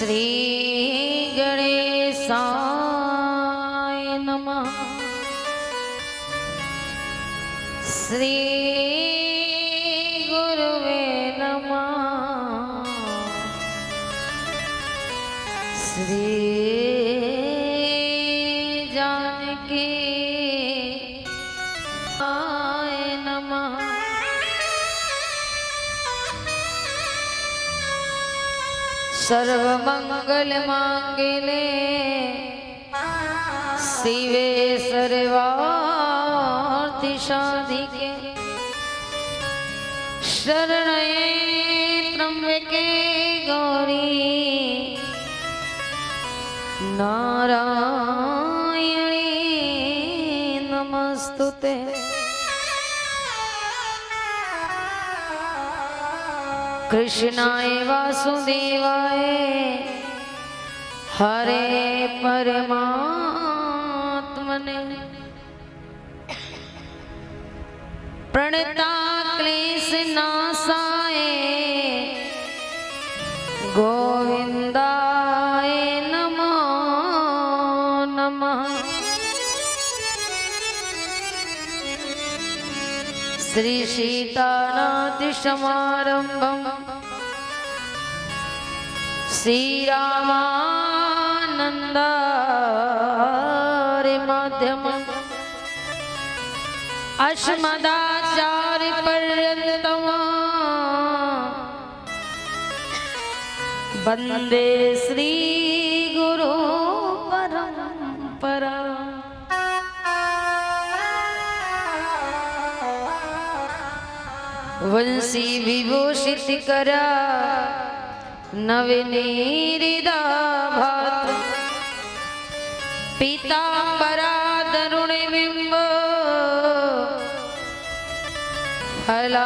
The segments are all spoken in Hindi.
श्री गणेशाय नमः। श्री गुरुवे नमः। श्री जानकी आय नमः। सर्वमंगल मांगले शिवे सर्वार्थ साधिके शरण्ये त्र्यंबके गौरी नारायणी नमस्तुते। कृष्णाय वासुदेवाय हरे परमात्मने प्रणता क्लेशनाशाय गोविंदाय नमो नमः। श्री सीतानाथ समारंभम श्री रामानंदारि मध्यम अस्मदाचार्य पर्यंतम वंदे श्री गुरु परंपरा। वंशी विभूषित करा नवनीरिदा भात पीतांबरा दरुण बिंब हलाधरोष्ठात्।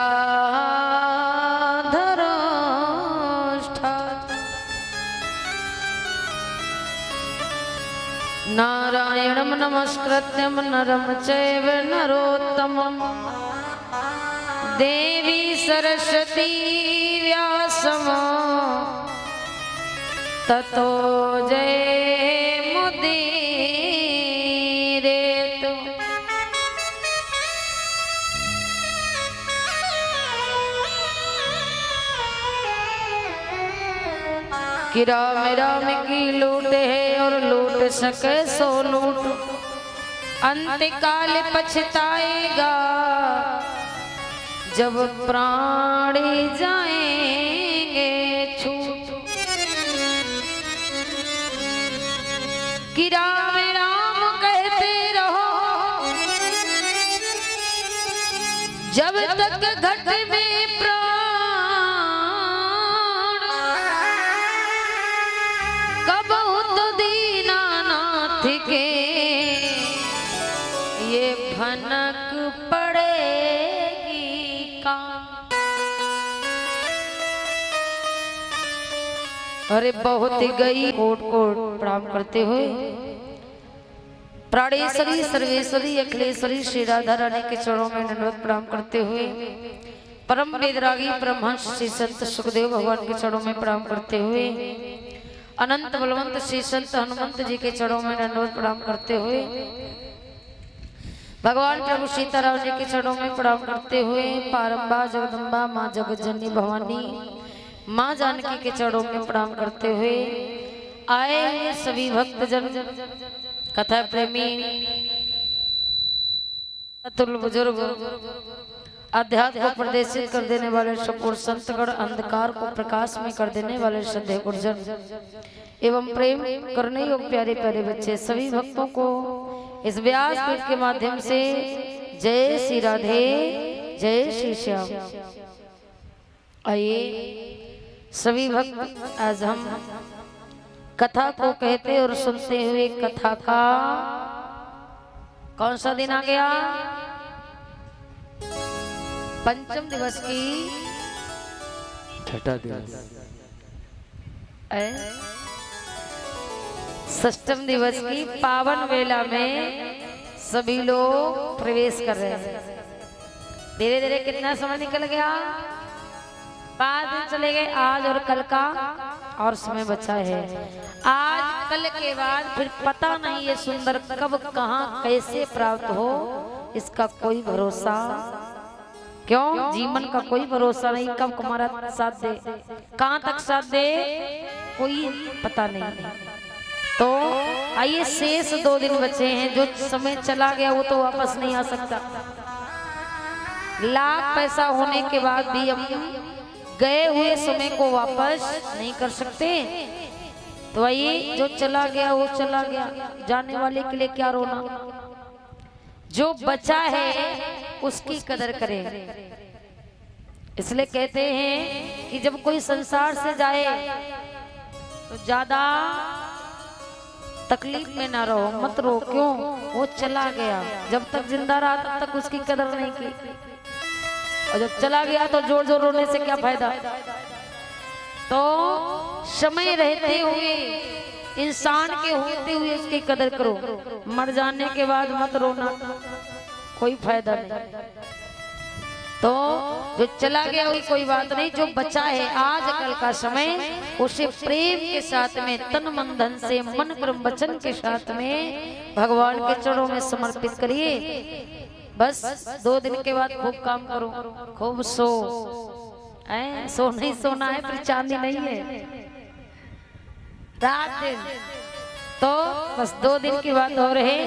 नारायणं नमस्कृत्यं नरं चैव नरोत्तमं देवी सरस्वती व्यासं ततो जयमुदीरयतु। कि राम राम की लूट है और लूट सके सो लूट, अंतकाल पछताएगा जब प्राणी जाएंगे छूट। कि राम राम कहते रहो जब तक घट में प्राण, कब तो दीनानाथ के ये भनक पड़ेगी काम। अरे बहुत गई कोट कोट प्रणाम करते हुए प्राणेश्वरी सर्वेश्वरी अखिलेश्वरी श्री राधा रानी के चरणों में दंडवत प्रणाम करते हुए परम वेदरागी परमहंस श्री संत सुखदेव भगवान के चरणों में प्रणाम करते हुए अनंत बलवंत श्री संत हनुमंत जी के चरणों में दंडवत प्रणाम करते हुए भगवान प्रभु सीताराम जी के चरणों में प्रणाम करते हुए पारंबा जगदम्बा माँ जगत जननी भवानी माँ जानकी के चरणों में प्रणाम करते हुए आए हुए सभी भक्तजन, कथा प्रेमी, अतुल बुजुर्ग, अध्यात्म को प्रदर्शित कर देने वाले सपूर्ण संतगण, अंधकार को प्रकाश में कर देने वाले श्रद्धेय गुरुजन एवं प्रेम करने योग्य प्यारे प्यारे बच्चे, सभी भक्तों को इस व्यास पीठ के माध्यम से जय श्री राधे, जय श्री श्याम। आइए सभी भक्त आज हम कथा को कहते और सुनते हुए कथा का कौन सा दिन आ गया? पंचम दिवस की छठा दिवस, षष्ठम दिवस की पावन वेला में सभी लोग प्रवेश कर रहे हैं। धीरे धीरे कितना समय निकल गया, 5 दिन चले गए। आज और कल का और समय बचा है। आज कल के बाद फिर पता नहीं ये सुंदर कब कहाँ कैसे प्राप्त हो, इसका कोई भरोसा क्यों, जीवन का कोई भरोसा नहीं, कब हमारा साथ दे, कहाँ तक साथ दे, कोई पता नहीं। तो आइए शेष 2 दिन बचे हैं, जो समय चला गया वो तो वापस नहीं आ सकता। लाख पैसा होने के बाद भी हम गए हुए समय को वापस नहीं कर सकते। तो आइए जो चला गया वो चला गया, जाने वाले के लिए क्या रोना, जो बचा है उसकी कदर करें। इसलिए कहते हैं कि जब कोई संसार से जाए तो ज्यादा तकलीफ में ना रहो, मत रो, क्यों, वो चला गया। जब तक जिंदा रहा तब तक उसकी कदर नहीं की, और जब चला गया तो जोर जोर रोने से क्या फायदा। तो समय रहते हुए, इंसान के होते हुए उसकी कदर करो, मर जाने के बाद मत रोना, कोई फायदा नहीं। तो जो चला गया वही कोई बात नहीं, जो बचा है आज कल का समय उसे प्रेम के साथ में, तन मन धन से, मन कर्म वचन के साथ में भगवान के चरणों में समर्पित करिए। बस 2 दिन के बाद खूब काम करो, खूब सो, सो नहीं सोना है, फिर चांदी नहीं है, रात दिन। तो बस 2 दिन की बात हो रहे,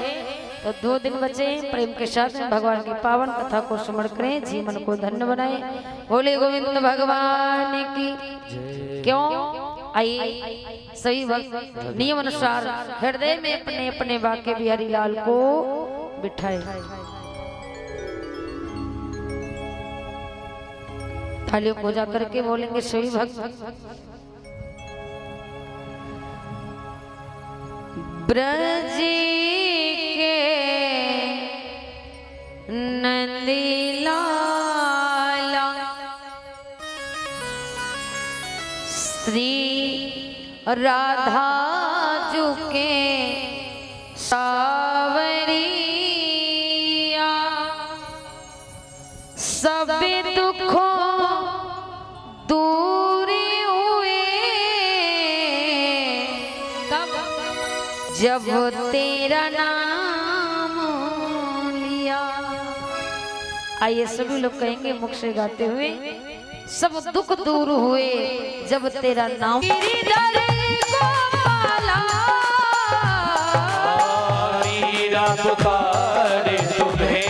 तो 2 दिन बचे, प्रेम के साथ में भगवान की पावन कथा को स्मरण करें, जीवन को धन्य बनाए। बोले गोविंद भगवान की। क्यों, आइए सही वक्त नियम अनुसार हृदय में अपने अपने बाके बिहारी लाल को बिठाए। थालियों को पूजा करके बोलेंगे सही भक्त। ब्रज के नंदी लाला श्री राधा जुके सावरिया, सब दुखों दूरी हुए जब तेरा नाम लिया। आइए सभी लोग कहेंगे मुख से गाते हुए, सब दुख दूर हुए जब तेरा नाम। मीरा पुकारे तुम्हें,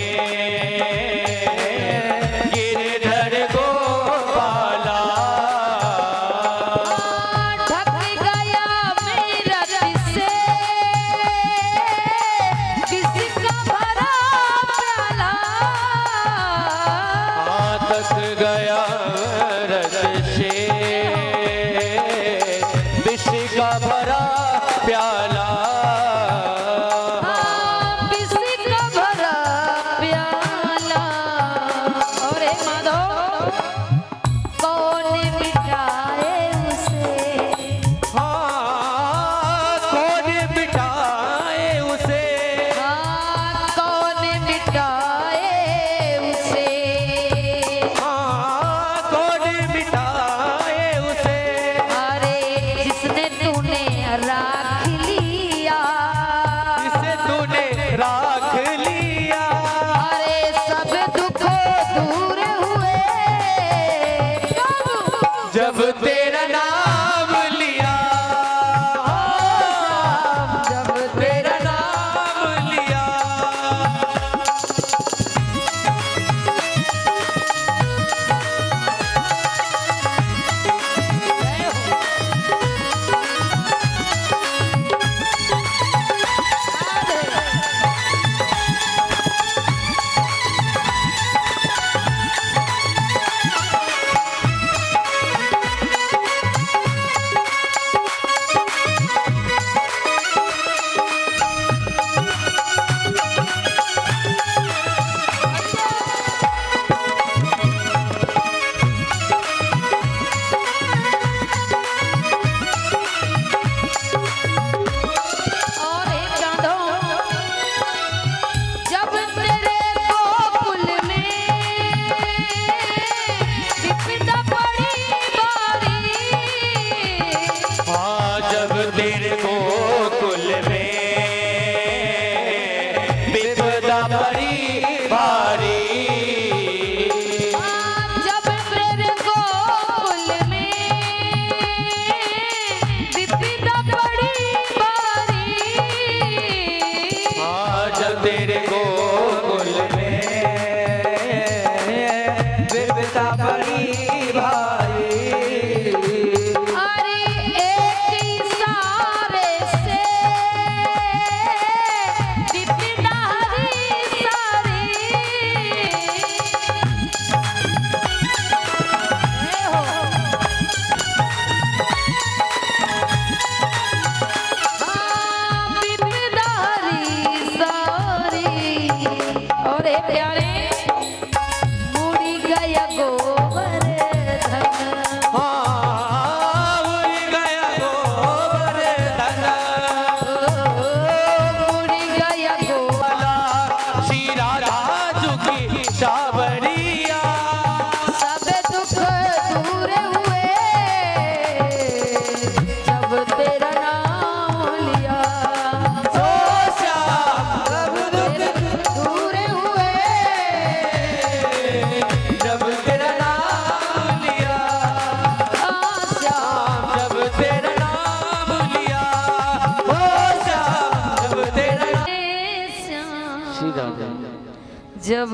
जब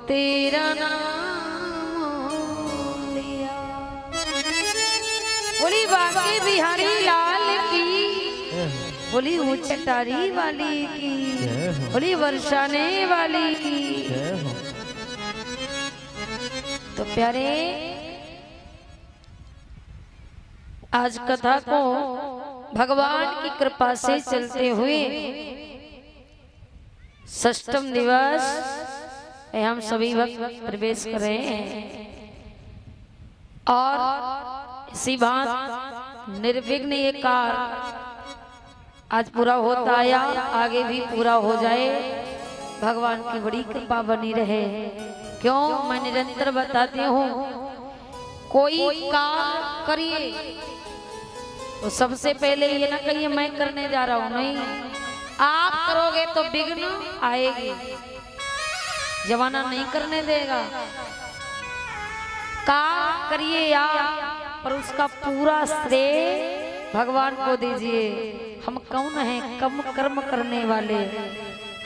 तेरा नाम लिया। बोली बांके बिहारी लाल की, बोली उचटारी वाली की, बोली बरसाने वाली की। तो प्यारे, आज कथा को भगवान की कृपा से चलते हुए षष्ठम दिवस हम सभी भक्त प्रवेश कर रहे हैं और इसी बात निर्विघ्न ये कार्य आज पूरा होता आया, आगे भी पूरा हो जाए, भगवान की बड़ी कृपा बनी रहे। क्यों मैं निरंतर बताती हूँ, कोई काम करिए तो सबसे पहले ये ना कहिए मैं करने जा रहा हूँ, नहीं, आप करोगे तो विघ्न आएगी, जमाना नहीं करने देगा। काम करिए आप, पर उसका पूरा श्रेय भगवान को दीजिए। हम कौन हैं कम कर्म करने वाले,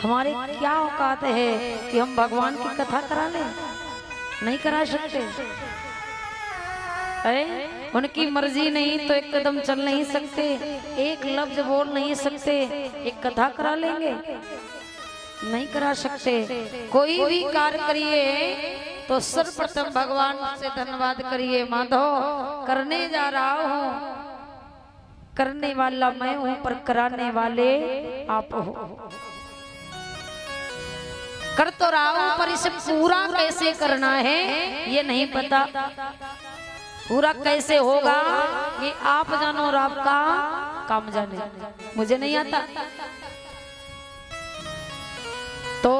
हमारे क्या औकात है कि हम भगवान की कथा करा लें? नहीं करा सकते। उनकी मर्जी नहीं तो एक कदम चल नहीं सकते, एक लफ्ज बोल नहीं सकते, एक कथा करा लेंगे? नहीं करा सकते। कोई भी कार्य करिए तो सर्वप्रथम भगवान से धन्यवाद करिए। माधव करने जा रहा हूँ, करने वाला मैं हूँ पर कराने वाले आप हो। कर तो रहा हूँ पर इसे पूरा कैसे करना है ये नहीं पता, पूरा कैसे होगा ये आप जानो और आपका काम जाने, मुझे नहीं आता। तो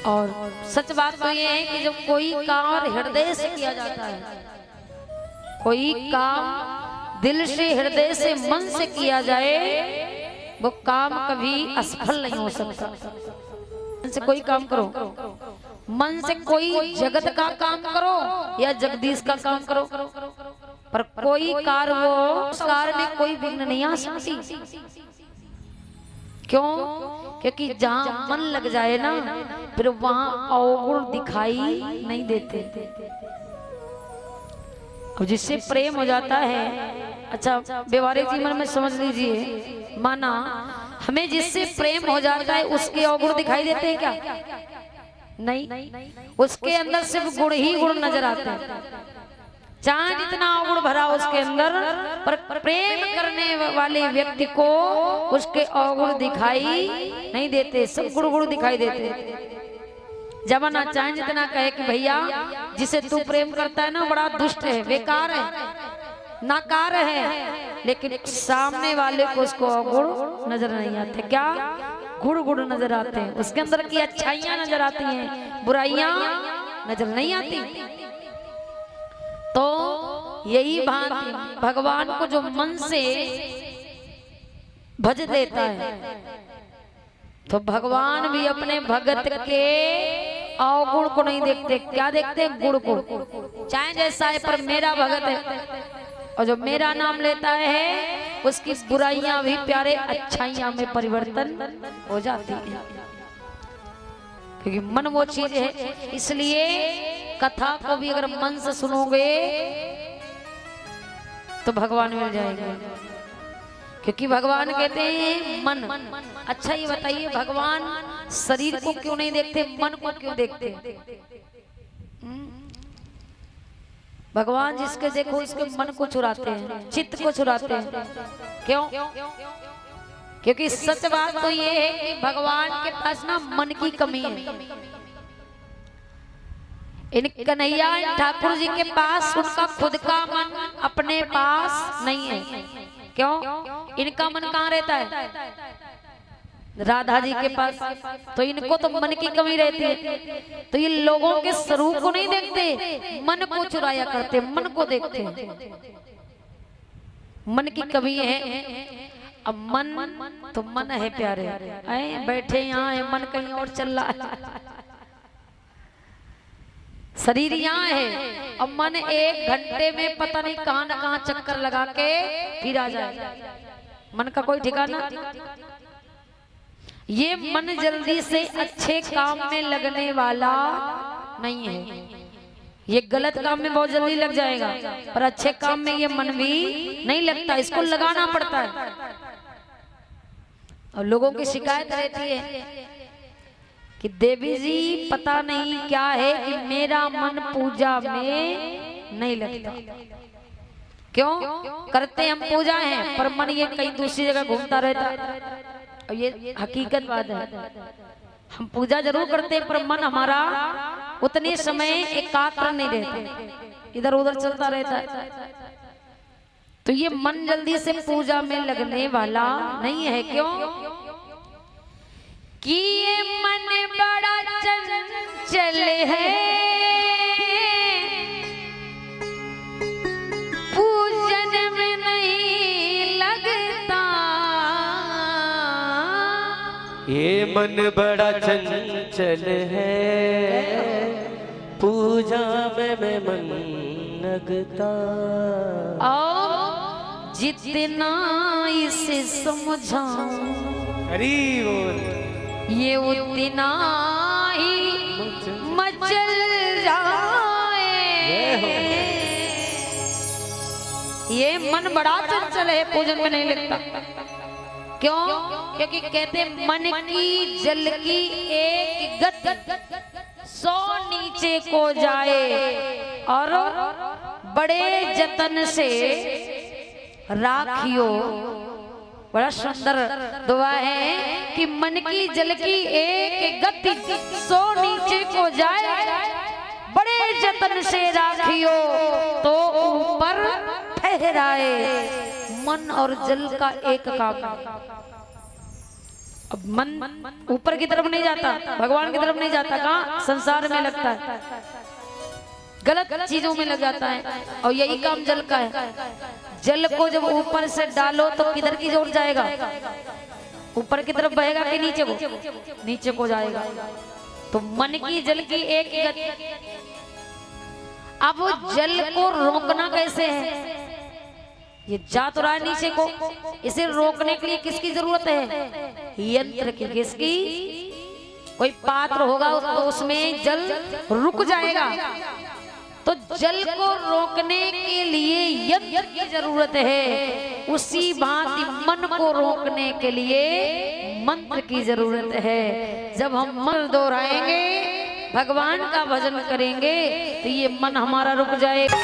और सच बात तो ये है कि जब कोई काम हृदय से किया जाता है, कोई काम दिल से हृदय से मन से किया जाए, वो काम कभी असफल नहीं हो सकता। मन से कोई काम करो, मन से कोई जगत का काम करो या जगदीश का काम करो, पर कोई कार्य वो उस कार्य में कोई विघ्न नहीं आ सकती। क्यों? क्योंकि जहाँ मन लग जाए ना, फिर वहाँ अवगुण दिखाई नहीं देते। और जिससे प्रेम हो जाता है, अच्छा व्यवहारिक जीवन में समझ लीजिए, माना हमें जिससे प्रेम हो जाता है उसके अवगुण दिखाई देते हैं क्या? नहीं, उसके अंदर सिर्फ गुण ही गुण नजर आते हैं, चाहे जितना अवगुण भरा उसके अंदर, पर प्रेम करने वाले व्यक्ति को उसके अवगुण दिखाई नहीं देते, सब गुण गुण दिखाई देते। जमाना चाहे जितना कहे कि भैया जिसे तू प्रेम करता है ना बड़ा दुष्ट है, बेकार है, नाकार है, लेकिन सामने वाले को उसको अवगुण नजर नहीं आते। क्या गुण गुण नजर आते हैं, उसके अंदर की अच्छाइयां नजर आती हैं, बुराइयां नजर नहीं आती। तो यही बात भगवान को जो मन से भज देता है, तो भगवान भी अपने भगत के अवगुण को नहीं देखते, क्या देखते? गुण को। चाहे जैसा है पर मेरा भगत है, और जो मेरा नाम लेता है उसकी बुराइयां भी प्यारे अच्छाइयां में परिवर्तन हो जाती है, क्योंकि मन वो चीज है। इसलिए कथा को भी अगर मन से सुनोगे तो भगवान मिल जाएंगे, क्योंकि भगवान कहते हैं मन। अच्छा ये बताइए, भगवान शरीर को क्यों नहीं देखते, मन को क्यों देखते? भगवान जिसके देखो उसके मन को चुराते हैं, चित्त को चुराते हैं। क्यों? क्योंकि सच बात तो ये है कि भगवान के पास ना मन की कमी है। इन कन्हैया ठाकुर जी के पास उनका खुद का मन अपने पास नहीं है। क्यों? इनका मन कहाँ रहता है? राधा जी के पास। तो इनको तो मन की कमी रहती है, तो ये लोगों के स्वरूप को नहीं देखते, मन को चुराया करते, मन को देखते हैं। मन की कमी है। अब मन तो मन है प्यारे, आए बैठे यहाँ है, मन कहीं और चल रहा है। शरीर यहाँ है, अब मन 1 घंटे में पता नहीं कहाँ न कहाँ चक्कर लगा के फिर आ जाए। मन का कोई ठिकाना। ये मन जल्दी से अच्छे काम में लगने वाला नहीं है। ये गलत काम में बहुत जल्दी लग जाएगा, पर अच्छे काम में ये मन भी नहीं लगता, इसको लगाना पड़ता है। और लोगों की शिकायत रहती है कि देवी जी पता नहीं क्या है कि मेरा मन पूजा में नहीं लगता। क्यों करते हम पूजा हैं, पर मन ये कहीं दूसरी जगह घूमता रहता है। और ये हकीकत बात है, हम पूजा जरूर करते हैं पर मन हमारा उतने समय एकाग्र नहीं रहता, इधर उधर चलता रहता है। तो ये मन जल्दी से पूजा में लगने वाला नहीं है। क्यों कि ये मन बड़ा चंचल है, पूजन में नहीं लगता। ये मन बड़ा चंचल है, पूजा में मन लगता। और जितना इसे समझा हरी बोल, ये उतना ही मचल जाए। ये मन बड़ा चंचल है, पूजन में नहीं लगता। क्यों? क्योंकि कहते मन की जल की एक गत 100 नीचे को जाए और बड़े जतन से राखियो। बड़ा सुंदर दुआ है कि मन की जल की एक गति 100 नीचे को जाए, बड़े जतन से राखियो तो ऊपर ठहराए। मन और जल का एक काम। अब मन ऊपर की तरफ नहीं जाता, भगवान की तरफ नहीं जाता, कहाँ संसार में लगता है, गलत चीजों में लग जाता है। और यही काम जल का है। जल को जब ऊपर से डालो तो किधर की ओर जाएगा? ऊपर की तरफ बहेगा कि नीचे को? नीचे को जाएगा। तो मन की जल की एक गति। अब वो जल को रोकना कैसे है? ये जा तो रहा है नीचे को, इसे रोकने के लिए किसकी जरूरत है? यंत्र की। किसकी? कोई पात्र होगा तो उसमें जल रुक जाएगा। तो जल को रोकने के लिए यंत्र की जरूरत है, उसी भांति मन को रोकने के लिए मंत्र की जरूरत है। जब हम मंत्र दोहराएंगे, भगवान का भजन करेंगे, तो ये मन हमारा रुक जाएगा।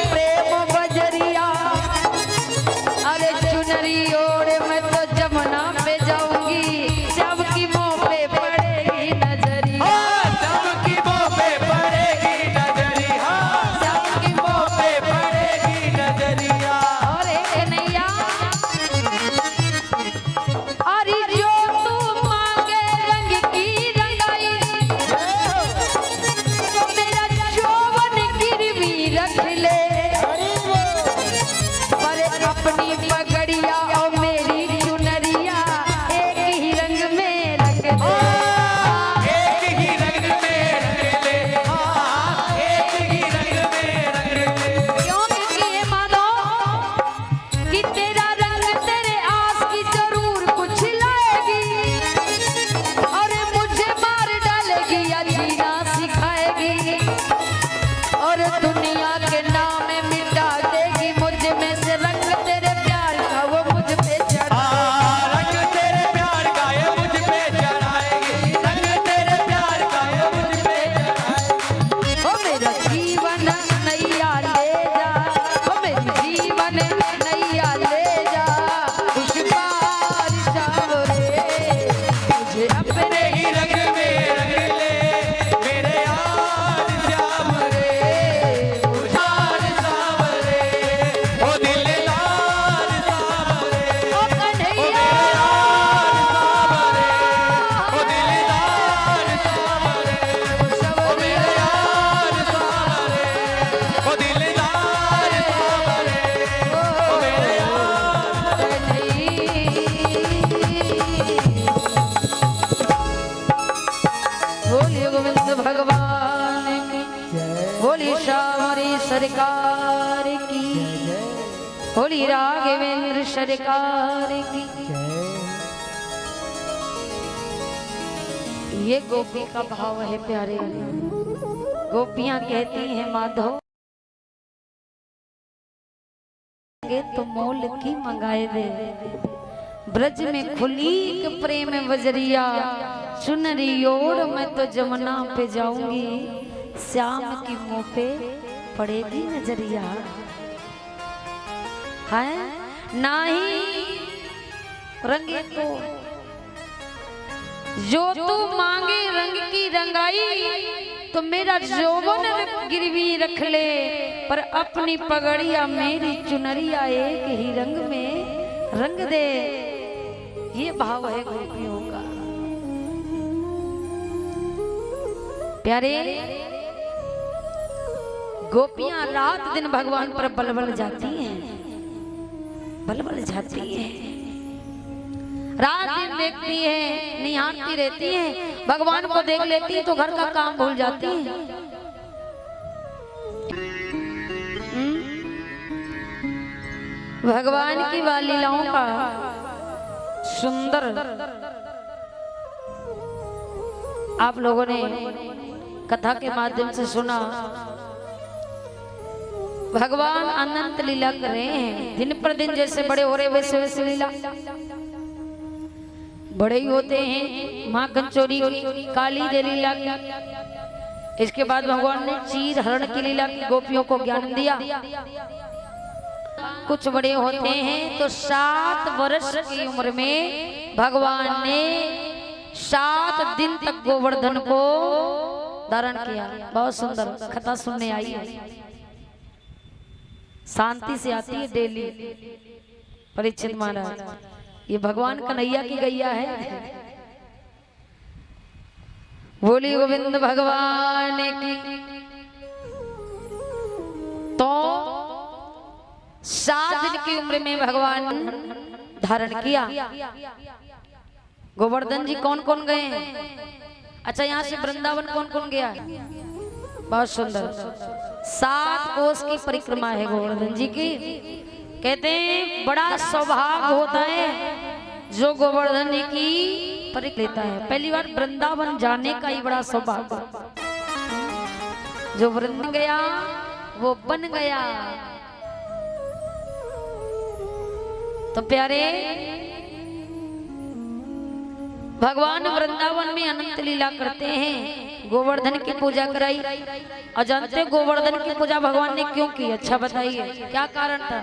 प्रेम दुनिया के नाम मिटा देगी मुझ में से रंग तेरे प्यार का वो मुझ पे चढ़ा रंग तेरे प्यार का ये मुझ पे चढ़ाएगी रंग तेरे प्यार का ये मुझ पे चढ़ाएगी ओ मेरा जीवन नैया ले जा ओ मेरी जीवन नैया ले जा खुश बारिश रे मुझे अपने ही रंग में रंग ले मेरे यार श्याम रे उजाड़ सावरे ओ दिल लाल सावरे ओ कन्हैया ओ दिल लाल सावरे ओ मेरे यार सावरे ओ दिल लाल सावरे ओ मेरे बोलिए गोविंद भगवान की बोली श्यामरी सरकार की बोली राघवेंद्र सरकार की। ये गोपी का भाव है प्यारे, गोपियां कहती हैं माधव तो मोल की मंगाए दे ब्रज में खुली के प्रेम बजरिया चुनरी ओढ़ मैं तो जमुना पे जाऊंगी श्याम की मुंह पे पड़ेगी नजरिया है नाही रंगे तो जो तू मांगे रंग की रंगाई तो मेरा यौवन गिरवी रख ले पर अपनी पगड़िया मेरी चुनरिया एक ही रंग में रंग दे। ये भाव है गोपियों का प्यारे। गोपियां रात दिन भगवान पर बलबल जाती हैं, बलबल जाती हैं, रात दिन देखती है, निहारती रहती है, भगवान को देख लेती है तो घर का काम भूल जाती है। भगवान की लीलाओं का सुंदर आप लोगों ने कथा के माध्यम से सुना। भगवान अनंत लीला कर रहे हैं, दिन पर दिन जैसे बड़े हो रहे वैसे वैसे लीला बड़े ही होते हैं। माँ कंचोरी की, काली दे लीला की, इसके बाद भगवान ने चीर हरण की लीला की, गोपियों को ज्ञान दिया। कुछ बड़े होते हैं तो 7 वर्ष की उम्र में भगवान ने 7 दिन तक गोवर्धन को धारण किया। बहुत सुंदर कथा सुनने आई है, शांति से आती है डेली। परीक्षित महाराज ये भगवान कन्हैया की गैया है। बोली गोविंद भगवान की। तो 7 दिन की उम्र में भगवान धारण किया। गोवर्धन जी कौन कौन गए? अच्छा यहाँ से वृंदावन कौन कौन गया? बहुत सुंदर 7 कोस की परिक्रमा है गोवर्धन जी की। कहते हैं बड़ा सौभाग्य होता है जो गोवर्धन जी की परिक्रमा लेता है। पहली बार वृंदावन जाने का ही बड़ा सौभाग्य। जो वृंदावन गया वो बन गया। तो प्यारे भगवान वृंदावन में अनंत लीला करते हैं, गोवर्धन की पूजा कराई। और जानते गोवर्धन की पूजा भगवान ने क्यों की? अच्छा बताइए क्या कारण था?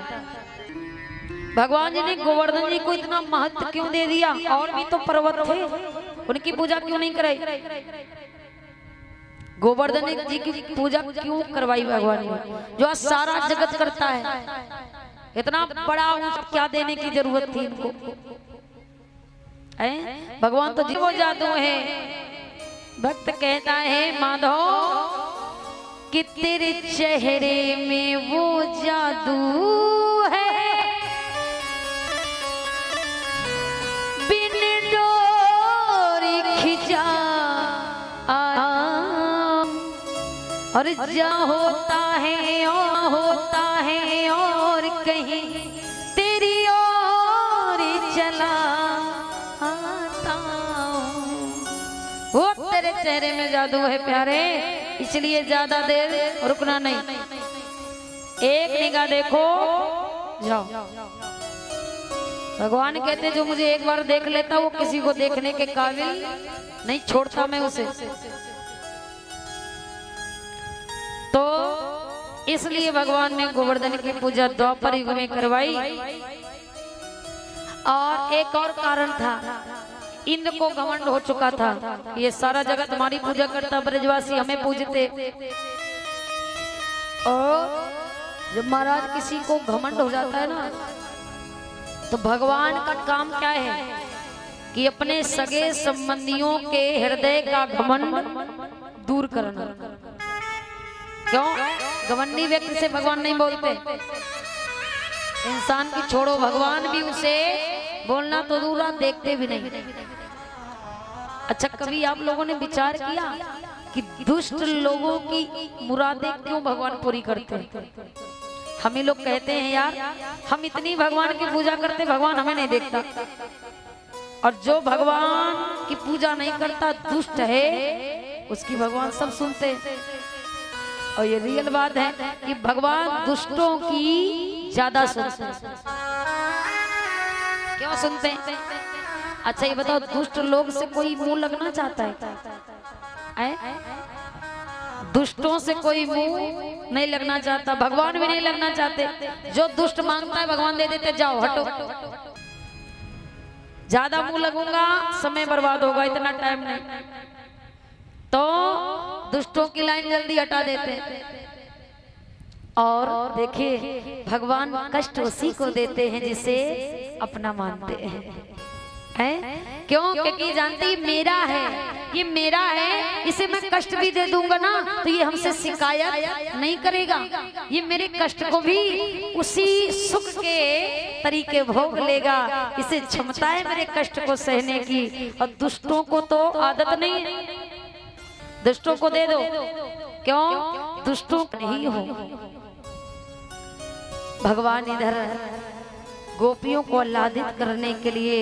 भगवान जी ने गोवर्धन जी को इतना महत्व क्यों दे दिया? और भी तो पर्वत थे, उनकी पूजा क्यों नहीं कराई? गोवर्धन जी की पूजा क्यों करवाई भगवान ने? जो आज सारा जगत करता है, इतना बड़ा क्या देने की जरूरत थी इनको? भगवान तो जीवो जादू है। भक्त कहता है माधव कि तेरे चेहरे में वो जादू है, बिन डोरी खिंचा और जा होता है और कहीं तेरी ओर चला आता। वो तेरे चेहरे में जादू है प्यारे। इसलिए ज्यादा देर रुकना नहीं, एक निगाह देखो जाओ। भगवान कहते जो मुझे एक बार देख लेता वो किसी को देखने के काबिल नहीं छोड़ता मैं उसे। तो इसलिए भगवान ने गोवर्धन की पूजा द्वापर युग में करवाई। और एक और कारण था, इंद्र को घमंड हो चुका था, ये सारा जगत हमारी पूजा करता, ब्रजवासी हमें पूजते। और जब महाराज किसी को घमंड हो जाता है ना, तो भगवान का काम क्या है कि अपने सगे संबंधियों के हृदय का घमंड दूर करना। क्यों? घमंडी व्यक्ति से भगवान नहीं बोलते, इंसान की छोड़ो, भगवान भी उसे बोलना तो दूर देखते भी नहीं। अच्छा, कभी आप लोगों ने विचार किया कि दुष्ट लोगों की मुरादें क्यों भगवान पूरी करते हैं? हम ही लोग कहते हैं यार हम इतनी भगवान की पूजा करते, भगवान हमें नहीं देखता। और जो भगवान की पूजा नहीं करता, दुष्ट है, उसकी भगवान सब सुनते हैं। और ये रियल बात है कि भगवान दुष्टों की ज्यादा सुनते हैं। क्यों सुनते हैं? अच्छा ये बताओ, दुष्ट लोग से कोई मुंह लगना चाहता है? दुष्टों से कोई मुंह नहीं लगना चाहता, भगवान भी नहीं लगना चाहते। जो दुष्ट मांगता है भगवान दे देते, जाओ हटो। ज्यादा मुंह लगूंगा समय बर्बाद होगा, इतना टाइम नहीं, तो दुष्टों की लाइन जल्दी हटा देते। और देखिए भगवान कष्ट उसी को देते हैं जिसे अपना मानते हैं। क्यों? क्योंकि जानते ही मेरा है, ये मेरा है, इसे मैं कष्ट भी दे दूंगा ना तो ये हमसे शिकायत नहीं करेगा, ये मेरे कष्ट को भी उसी सुख के तरीके भोग लेगा, इसे क्षमता है मेरे कष्ट को सहने की। और दुष्टों को तो आदत नहीं, दुष्टों को दे दो। क्यों? दुष्टों नहीं हो। भगवान इधर गोपियों को आह्लादित करने के लिए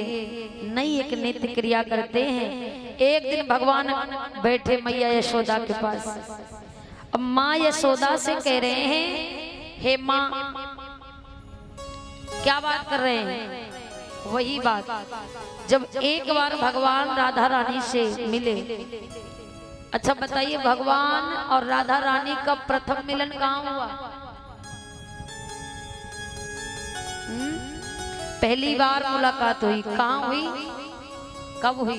नई एक नित्य क्रिया करते हैं। एक दिन भगवान बैठे मैया यशोदा के पास। अब माँ यशोदा से कह रहे हैं, हे माँ, क्या बात कर रहे हैं? वही बात जब एक बार भगवान राधा रानी से मिले। अच्छा बताइए, भगवान और राधा रानी का प्रथम मिलन कहाँ हुआ? पहली बार मुलाकात हुई कहाँ हुई? कब हुई?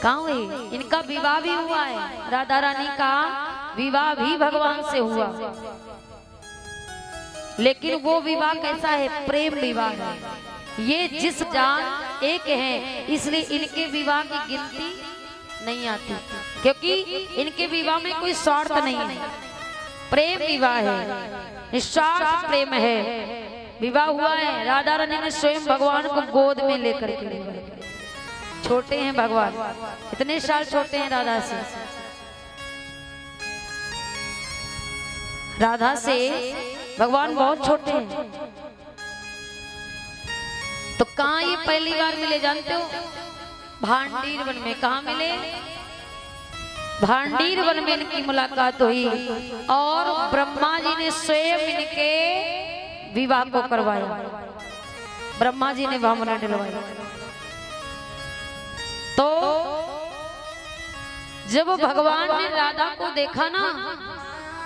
कहाँ हुई? इनका विवाह भी हुआ है, राधा रानी का विवाह भी भगवान से हुआ। लेकिन वो विवाह कैसा है? प्रेम विवाह है। ये जिस जान एक है, इसलिए इनके विवाह की गिनती नहीं आती, क्योंकि इनके विवाह में कोई स्वार्थ नहीं है, प्रेम विवाह है, निस्वार्थ प्रेम है। विवाह हुआ है, राधा रानी ने स्वयं भगवान को गोद में लेकर के। छोटे हैं भगवान, इतने साल छोटे हैं राधा से। राधा से भगवान बहुत छोटे हैं। तो कहाँ ये पहली बार मिले जानते हो? भांडीर वन में। कहाँ मिले? भांडीर वन में इनकी मुलाकात हुई और ब्रह्मा जी ने स्वयं इनके विवाह को करवाया। ब्रह्मा जी ने वामन डलवाया। तो जब भगवान ने राधा को देखा ना,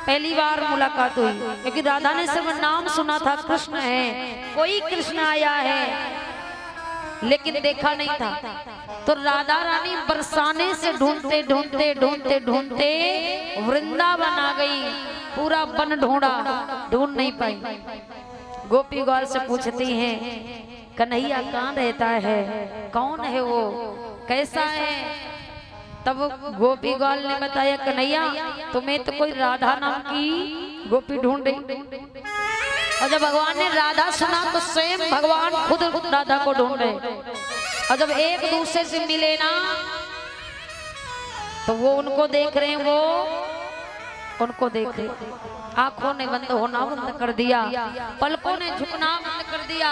पहली बार मुलाकात हुई, क्योंकि राधा ने सिर्फ नाम सुना था, कृष्ण है, कोई कृष्ण आया है, लेकिन देखा नहीं था। तो राधा रानी बरसाने से ढूंढते ढूंढते ढूंढते ढूंढते वृंदावन आ गई। पूरा वन ढूंढा, ढूंढ नहीं पाई। गोपी ग्वाल से पूछती हैं, कन्हैया कहाँ रहता है? कौन है वो? कैसा है? तब गोपी ग्वाल ने बताया, कन्हैया तुम्हें तो कोई राधा नाम की गोपी ढूंढ रही। और जब भगवान ने राधा सुना तो स्वयं भगवान खुद राधा को ढूंढ रहे। और जब एक दूसरे से मिले ना, तो वो उनको देख रहे हैं, वो उनको देख रहे। आंखों ने बंद होना बंद कर दिया, पलकों ने झुकना बंद कर दिया,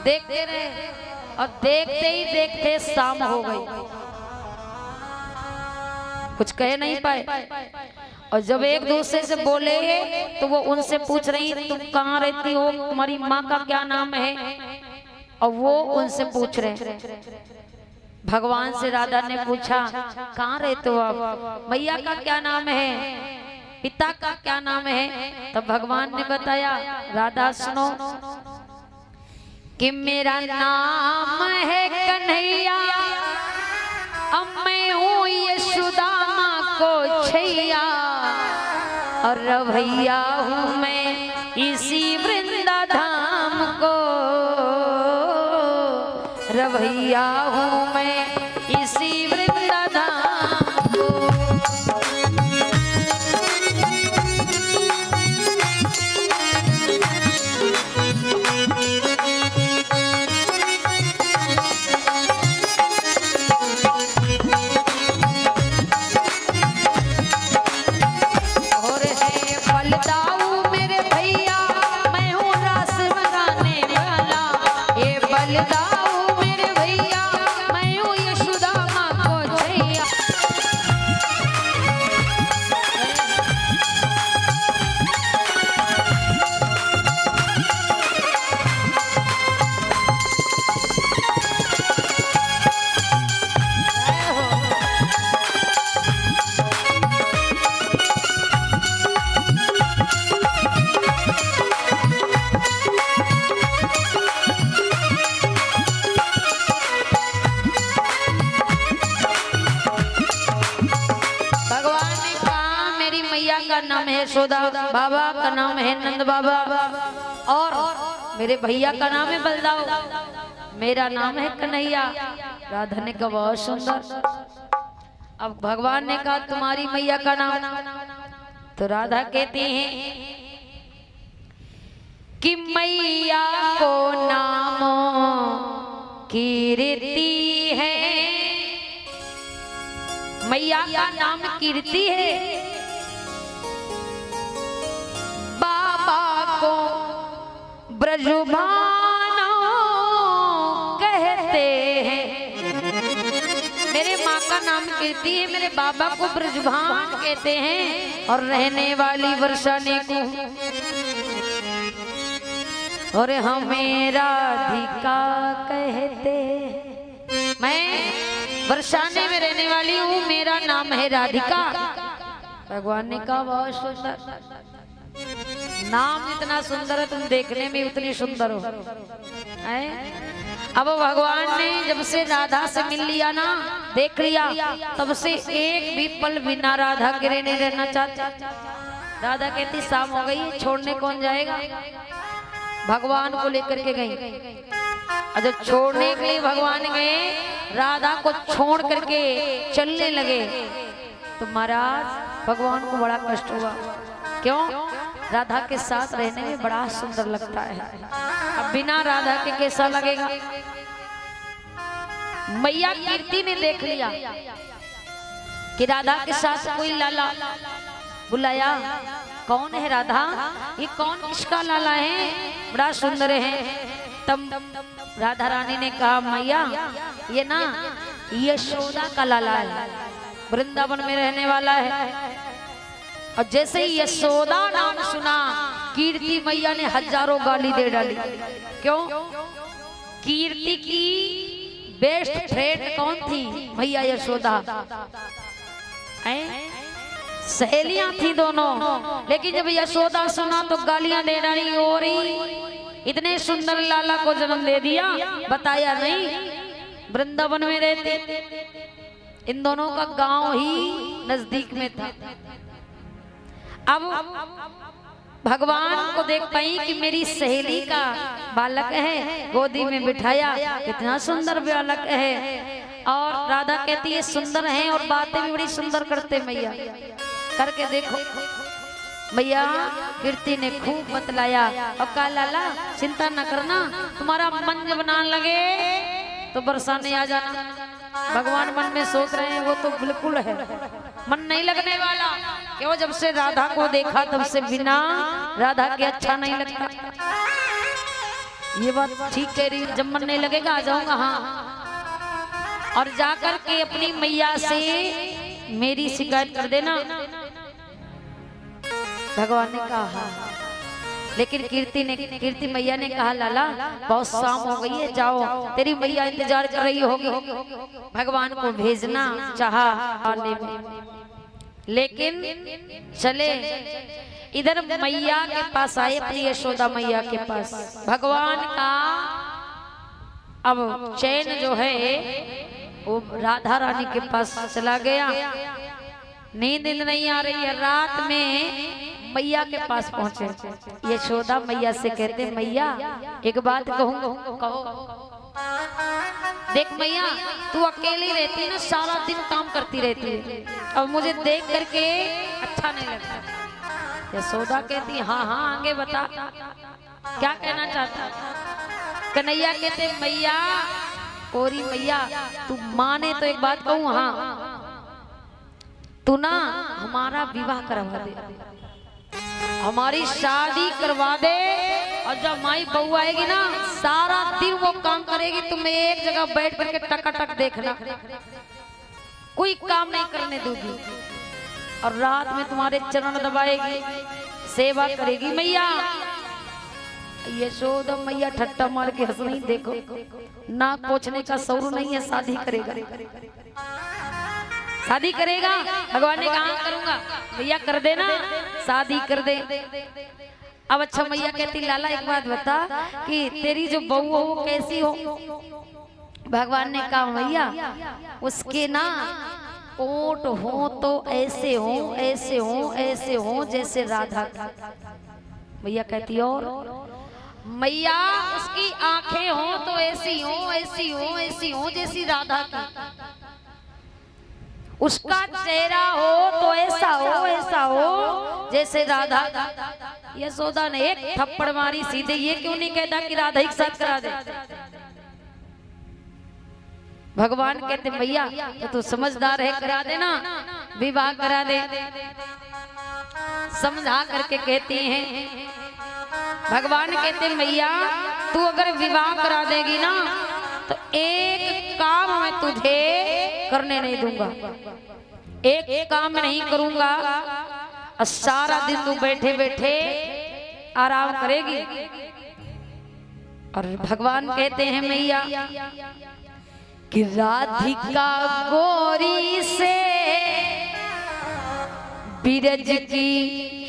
देखते रहे। और देखते ही देखते शाम हो गई। कुछ कह नहीं पाए। और जब एक दूसरे से बोले तो वो उनसे पूछ रही तुम कहाँ रहती हो, तुम्हारी माँ का क्या नाम है, और वो उनसे पूछ रहे। भगवान से राधा ने पूछा कहाँ रहते हो आप, मैया का क्या नाम है, पिता का क्या नाम है। तब भगवान ने बताया राधा सुनो कि मेरा नाम है कन्हैया, अब मैं हूँ यशोदामा को छैया, और रवैया हूँ मैं इसी वृंदा धाम को, रवैया हूँ मैं इसी वृंदा धाम को। नाम है यशोदा, बाबा का नाम है नंद बाबा, और मेरे भैया का नाम है बलदाऊ, मेरा नाम है कन्हैया। राधा ने कहा बहुत सुंदर। अब भगवान ने कहा तुम्हारी मैया का नाम, तो राधा कहती हैं कि मैया को नामों की रीति है, मैया का नाम कीर्ति है, को ब्रजभानो कहते हैं। मेरे माँ का नाम कीर्ति है, मेरे बाबा को ब्रजभान कहते हैं, और रहने वाली वर्षाने को, और हमें राधिका कहते हैं। मैं वर्षाने में रहने वाली हूँ, मेरा नाम है राधिका। भगवान ने कहा बहुत सुंदर नाम, जितना सुंदर है तुम देखने में उतनी सुंदर हो। अब भगवान ने जब से राधा से मिल लिया ना, देख लिया, तब से एक भी पल बिना राधा के नहीं रहना चाहता। राधा कहती शाम हो गई, छोड़ने कौन जाएगा। भगवान को लेकर के गई, और जब छोड़ने के लिए भगवान गए, राधा को छोड़ करके चलने लगे, तो महाराज भगवान को बड़ा कष्ट हुआ। क्यों? राधा के साथ रहने में बड़ा सुंदर लगता है, अब बिना राधा के कैसा लगेगा। मैया कीर्ति ने देख लिया कि राधा के साथ कोई लाला, बुलाया कौन है राधा, ये कौन किसका लाला है, बड़ा सुंदर है। तब राधा रानी ने कहा मैया ये ना यशोदा का लाला है, वृंदावन में रहने वाला है। और जैसे ही यशोदा नाम सुना, कीर्ति मैया ने हजारों गाली दे डाली। क्यों? कीर्ति की बेस्ट फ्रेंड कौन थी? मैया यशोदा। सहेलियां थी दोनों, लेकिन जब यशोदा सुना तो गालियां दे डाली। और इतने सुंदर लाला को जन्म दे दिया, बताया नहीं वृंदावन में रहते। इन दोनों का गांव ही नजदीक में था। अब भगवान को देख पाई कि मेरी सहेली का बालक है, गोदी में बिठाया, कितना सुंदर बालक है। और राधा कहती है सुंदर है, और बातें भी बड़ी सुंदर करते मैया। करके देखो, मैया कीर्ति ने खूब बतलाया। और कहा लाला चिंता न करना, तुम्हारा मन जब बनाने लगे तो बरसाने आ जाना। भगवान मन में सोच रहे हैं वो तो बिल्कुल है, मन नहीं लगने वाला। क्यों? जब से राधा को देखा तब से बिना राधा के अच्छा नहीं लगता। ये बात ठीक कह रही, जब मन नहीं लगेगा आ जाऊंगा। हाँ, और जाकर के अपनी मैया से मेरी शिकायत कर देना। भगवान ने कहा हाँ। लेकिन कीर्ति मैया ने कहा लाला बहुत शाम हो गई है, जाओ तेरी मैया इंतजार कर रही होगी। भगवान को भेजना चाहा आने में, लेकिन चले इधर मैया के पास आए, अपनी यशोदा मैया के पास। भगवान का अब चैन जो है वो राधा रानी के पास चला गया। नींद नहीं आ रही है, रात में मैया के पास पहुंचे। यशोदा मैया से कहते मैया एक बात कहूँ, कहो। देख मैया तू अकेली रहती है ना, सारा दिन काम करती रहती है, अब मुझे देख करके अच्छा नहीं लगता। यशोदा कहती हाँ हाँ आगे बता क्या कहना चाहता। कन्हैया कहते मैया कोरी मैया तू माने तो एक बात कहूँ, हाँ तू ना हमारा विवाह करवा दे, हमारी शादी करवा दे, और जब माई बहू आएगी ना सारा दिन वो काम करेगी, तुम्हें एक जगह बैठ करके टकाटक देखना, कोई काम नहीं करने दूंगी, और रात में तुम्हारे चरण दबाएगी, सेवा करेगी। मैया यशोदा मैया ठट्टा मार के हंस रही, देखो ना पूछने का सौर नहीं है, शादी करेगा शादी करेगा। भगवान ने कहा करूंगा, भैया कर देना, शादी कर दे। अब अच्छा मैया कहती लाला एक बात बता कि तेरी जो बहू हो वो कैसी हो। भगवान ने कहा भैया उसके ना ओठ हो तो ऐसे हो ऐसे हो ऐसे हो जैसे राधा। भैया कहती और मैया उसकी आंखें हो तो ऐसी हो ऐसी हो ऐसी हो जैसी राधा की, उसका चेहरा हो तो ऐसा हो जैसे राधा। यशोदा ने एक थप्पड़ मारी सीधे, ये क्यों नहीं कहता कि राधा एक साथ करा दे। भगवान कहते भैया तो तू समझदार है, करा देना, विवाह करा दे। समझा करके कहती हैं भगवान कहते मैया तू अगर विवाह करा देगी ना तो एक काम मैं तुझे करने नहीं दूंगा, एक काम नहीं करूंगा, और सारा दिन तू बैठे बैठे आराम करेगी। और भगवान कहते हैं मैया कि राधिका गोरी से बिरज की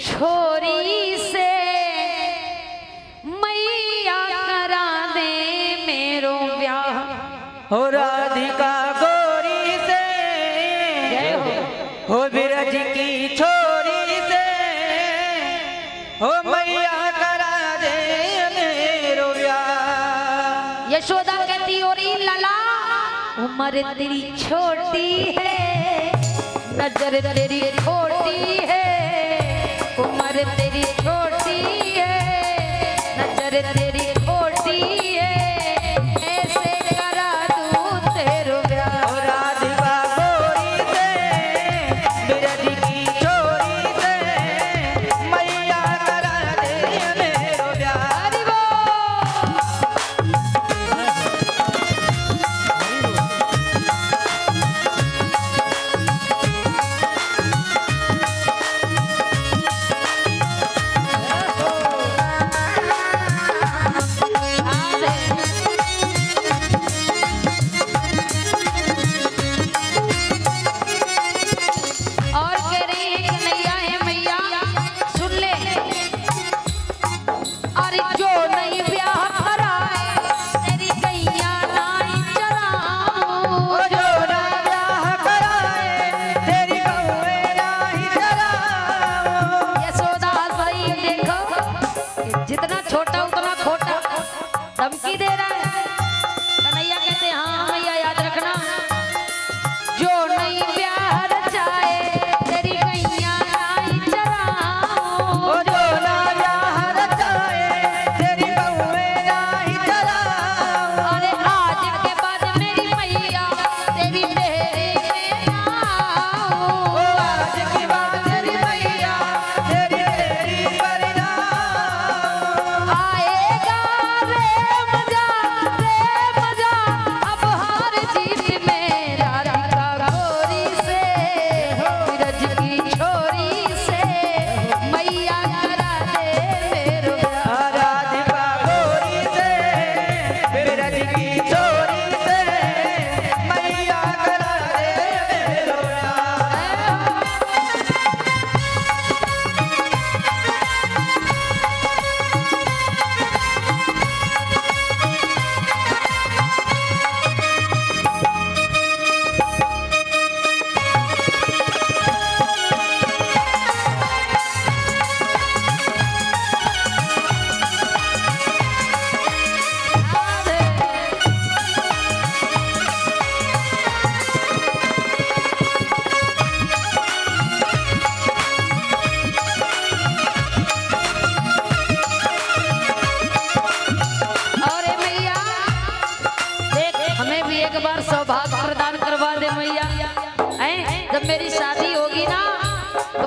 छोरी से मैया करा दे मेरो ब्याह। हो राधिका गोरी से हो बिरज की छोरी से, हो मैया करा दे मेरो ब्याह। यशोदा कहती और लला उम्र तेरी छोटी है, नजर तेरी छोटी है, उम्र तेरी छोटी है, नजर तेरी छोटी है, ऐसे करा दूं तेरो ब्याह। हो राधिका गोरी से बिरज की छोरी से, मैया करा दे मेरो ब्याह। हरि बोल। और कह रही है कन्हैया है मैया सुन ले, अरे जो नहीं ब्याह कराए तेरी गैया नाई चराऊं। ओ जो ना ब्याह कराए तेरी बहुए नाही चराऊं। यशोदा सही देखो जितना छोटा उतना खोटा, धमकी दे रहा है। कन्हैया कहते हाँ मैया याद रखना, जो नहीं ब्याह रचाए तेरी गैया नाई चराऊं। ओ जो ना ब्याह रचाए तेरी बहुए नाही चराऊं। अरे आज के बाद मेरी मैया तेरी डेरे में आऊं। ओ आज की बात तेरी मैया तेरी तेरी परिणाम। आएगा रे मजा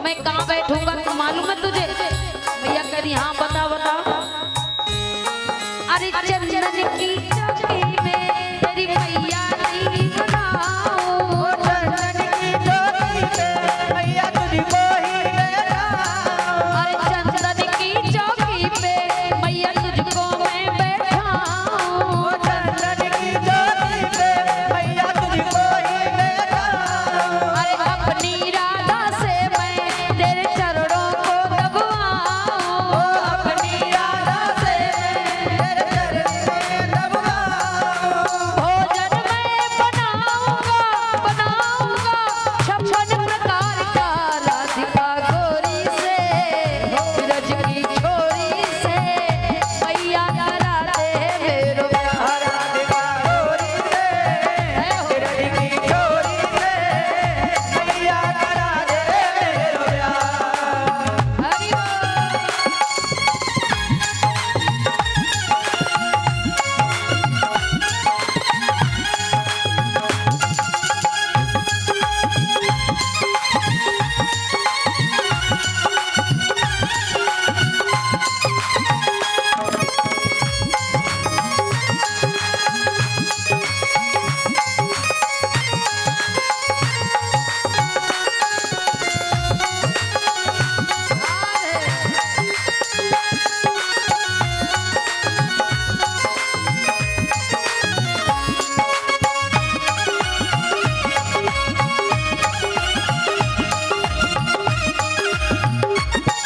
मैं कहाँ बैठूंगा तो मालूम है तुझे? भैया कह रही हाँ बता बता। अरे चंदन की चौकी में तेरी मैया नहीं बनाऊं, चंदन की चौकी पे मैया तुझको ही बैठाऊं। अरे चंदन की चौकी पे मैया तुझको मैं बैठाऊं, चंदन की चौकी पे मैया तुझको ही बैठाऊं। अरे अपनी राधा से मैं तेरे चरणों को दबाऊं, अपनी राधा से तेरे चरण में दबाऊं। भोजन मैं बनाऊंगा बनाऊंगा 56 प्रकार का राधिका गोरी से, ब्रज की छोरी से मैया करा दे मेरो प्यार। राधिका गोरी से ब्रज की छोरी से मैया करा दे मेरो प्यार। हरि बोल।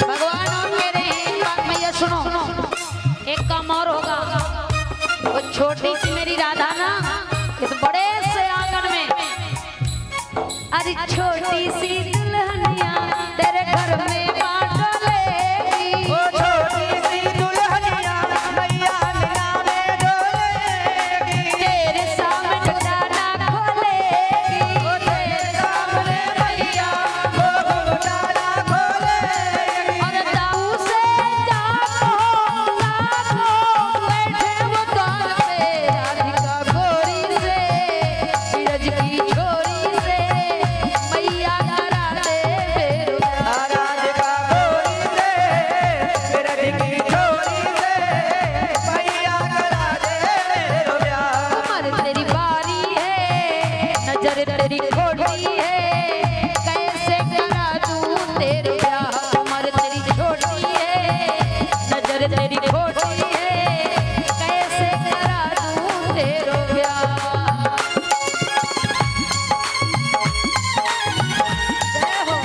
भगवान और कह रहे हैं एक बात भैया सुनो, एक काम और होगा। वो छोटी सी मेरी राधा ना इस बड़े से आंगन में, अरे छोटी सी दुल्हनिया तेरे घर में बांट लेगी, वो छोटी सी दुल्हनिया मैया मीना में डोलेगी। तेरे सामने डाला खोलेगी, वो तेरे सामने मैया वो घुंघटाला खोलेगी। और दाऊ से जाको बैठे वो द्वार पे राधिका गोरी से, ब्रज की छोरी से मैया करा दे मेरो प्यार। राधिका गोरी से ब्रज की छोरी से मैया करा दे मेरो प्यार। उम्र तेरी बारी है, नजर तेरी खोटी है, कैसे करा दूं तेरे प्यार। उम्र तेरी छोटी है, नजर तेरी खोटी है, कैसे करा दूं तेरे प्यार। जय हो।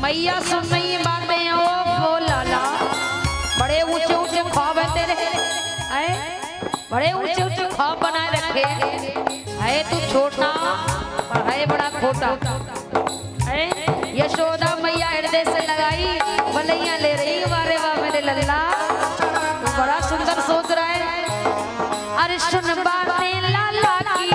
मैया सुन रही बातें ओ लाला, बड़े ऊंचे ऊंचे ख्वाब है तेरे, हैं? बड़े ऊंचे ऊंचे ख्वाब बनाए रखे है तू छोटा और है बड़ा खोटा, हैं? यशोदा मैया हृदय से लगाई बलैया ले रही, वारे वाह मेरे लल्ला, तू बड़ा सुंदर सोच रहा है। अरे सुन बातें लाला की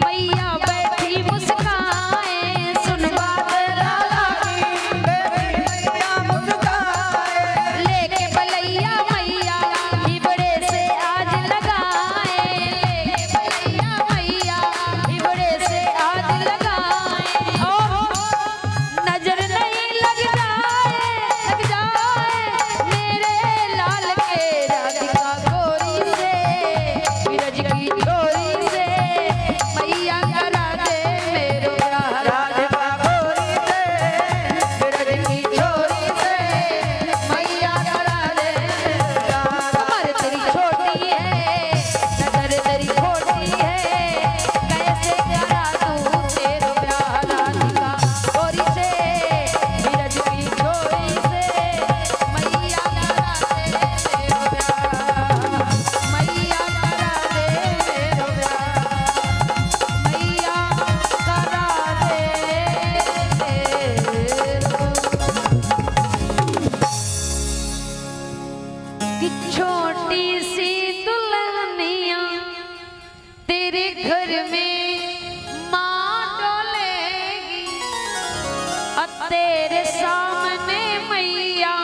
मैया बैठी मुस्काए, सुन बातें लाला की मैया मुस्काए। लेके बलैया मैया हिबड़े से आज लगाए, लेके बलैया मैया हिबड़े से आज लगाए, और नजर नहीं लग जाए मेरे लाल के राधिका गोरी से, ब्रज की छोरी से मैया करा दे मेरो प्यार। राधिका गोरी से ब्रज की छोरी से मैया करा दे मेरो प्यार। उम्र तेरी छोटी है, नजर तेरी खोटी है, कैसे करा दूं तेरे प्यार। राधिका गोरी से ब्रज की छोरी से मैया करा दे मेरो प्यार, मैया करा दे मेरो घर में माँ डोलेगी, और तेरे सामने मैया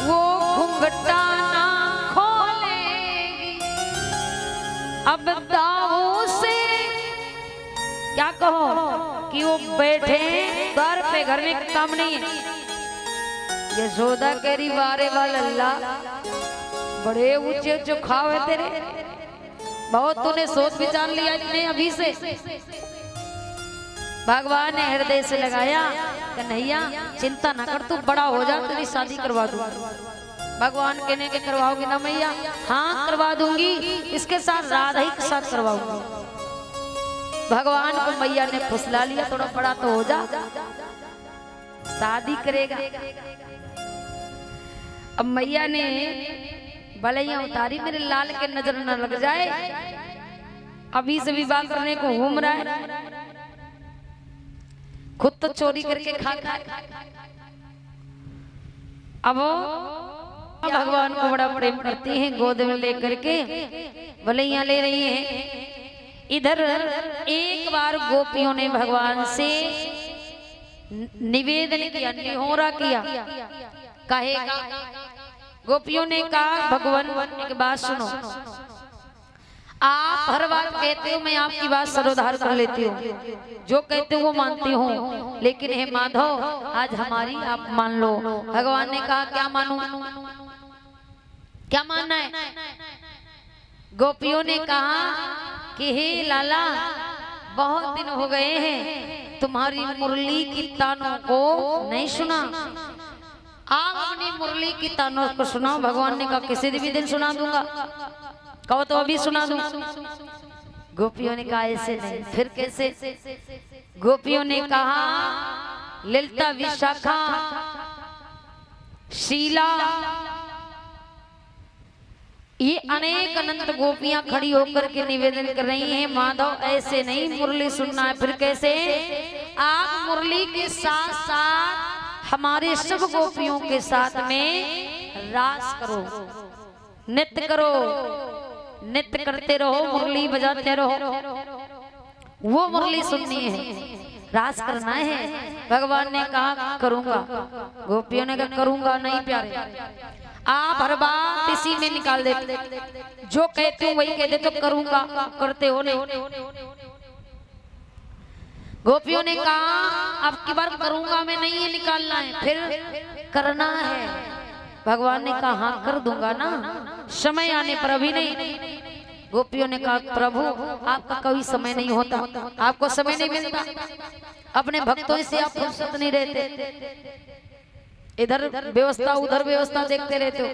वो घुंघटा ना खोलेगी। अब दाऊ से क्या कहो कि वो बैठे द्वार पे, घर में काम नहीं है। यशोदा कह रही बारे वाल अल्लाह, बड़े ऊंचे ऊंचे खावे तेरे, बहुत तूने सोच विचार लिया इतने अभी से। भगवान ने हृदय से लगाया, कन्हैया चिंता ना कर, तू बड़ा हो जा, तेरी शादी करवा दूंगा। भगवान कहने के करवाओगी ना मैया? हाँ करवा दूंगी, इसके साथ राधा ही के साथ करवाऊंगी। भगवान को मैया ने फुसला लिया, थोड़ा बड़ा तो हो जा, शादी करेगा। अब मैया ने बलैया उतारी, मेरे लाल के नजर न लग जाए, अभी से विवाह करने को घूम रहा है, खुद तो चोरी करके खा। अब भगवान को बड़ा प्रेम करती हैं, गोद में लेकर के बलैया ले रही हैं। इधर एक बार गोपियों ने भगवान से निवेदन किया, निहोरा किया। कहेगा गोपियों ने कहा, भगवान एक बात सुनो, आप हर बात कहते हो, मैं आपकी बात सरोधार कर लेती हूँ, जो कहते हो वो मानती हूँ, लेकिन हे माधव आज हमारी आप मान लो। भगवान ने कहा क्या मानूं, क्या मानना है? गोपियों ने कहा कि हे लाला, बहुत दिन हो गए हैं तुम्हारी मुरली की तानों को नहीं सुना, आप अपनी मुरली की तानों को सुनाओ। भगवान ने कहा किसी भी दिन सुना दूंगा, कहो तो अभी सुना दूं। गोपियों ने कहा ऐसे नहीं, फिर कैसे? गोपियों ने कहा ललिता, विशाखा, शीला, ये अनेक अनंत गोपियां खड़ी होकर के निवेदन कर रही हैं, माधव ऐसे नहीं मुरली सुनना है। फिर कैसे? आप मुरली के साथ साथ हमारे सब गोपियों के साथ में रास करो, नृत्य करो, नृत्य करते रहो, मुरली बजाते रहो, वो मुरली सुननी है, रास करना है। भगवान ने कहा करूंगा, गोपियों ने कहा करूंगा नहीं प्यारे, आप हर बात इसी में निकाल देते, जो कहते हो वही कह देते, तो करूंगा करते हो नहीं। गोपियों ने कहा अब की बार करूंगा मैं नहीं, ये निकालना है, फिर करना है। भगवान ने कहा हाँ कर दूंगा ना, समय आने पर, अभी नहीं। गोपियों ने कहा प्रभु आपका कोई समय नहीं होता, आपको समय नहीं मिलता, अपने भक्तों से आप फुर्सत नहीं रहते, इधर व्यवस्था उधर व्यवस्था देखते रहते हो।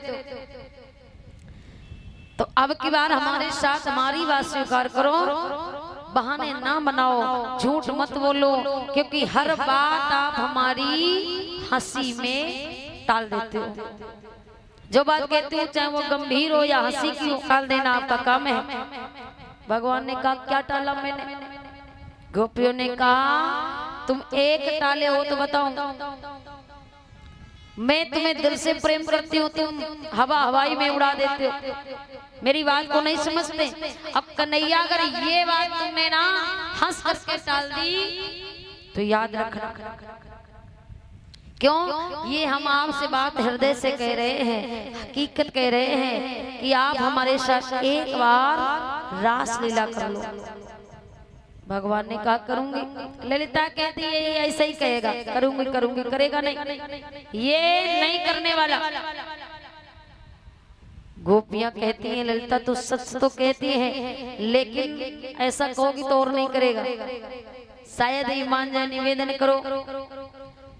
तो अब की बार हमारे साथ हमारी बात स्वीकार करो, बहाने ना बनाओ, झूठ मत बोलो, क्योंकि हर बात आप हमारी हंसी में टाल देते हो। जो बात कहते हो चाहे वो गंभीर हो या हंसी की हो, टाल देना आपका काम है। भगवान ने कहा क्या टाला मैंने? गोपियों ने कहा तुम एक टाले हो तो बताओ। मैं तुम्हें दिल से प्रेम करती हूँ, तुम हवा हवाई में उड़ा देते हो, मेरी बात को नहीं समझते। अब कन्हैया अगर ये बात तुमने ना हंस हंस के टाल दी तो याद रखना, क्यों? ये हम आपसे बात हृदय से कह रहे हैं, हकीकत कह रहे हैं कि आप हमारे साथ एक बार रास लीला कर लो। भगवान ने कहा करूंगी। ललिता कहती है ये ऐसे ही कहेगा करूंगी करूंगी, करेगा नहीं, ये नहीं करने वाला। गोपियां कहती हैं ललिता तो सच तो कहती है, लेकिन ऐसा कहोगी तो और नहीं करेगा, शायद ही मान जाए, निवेदन करो।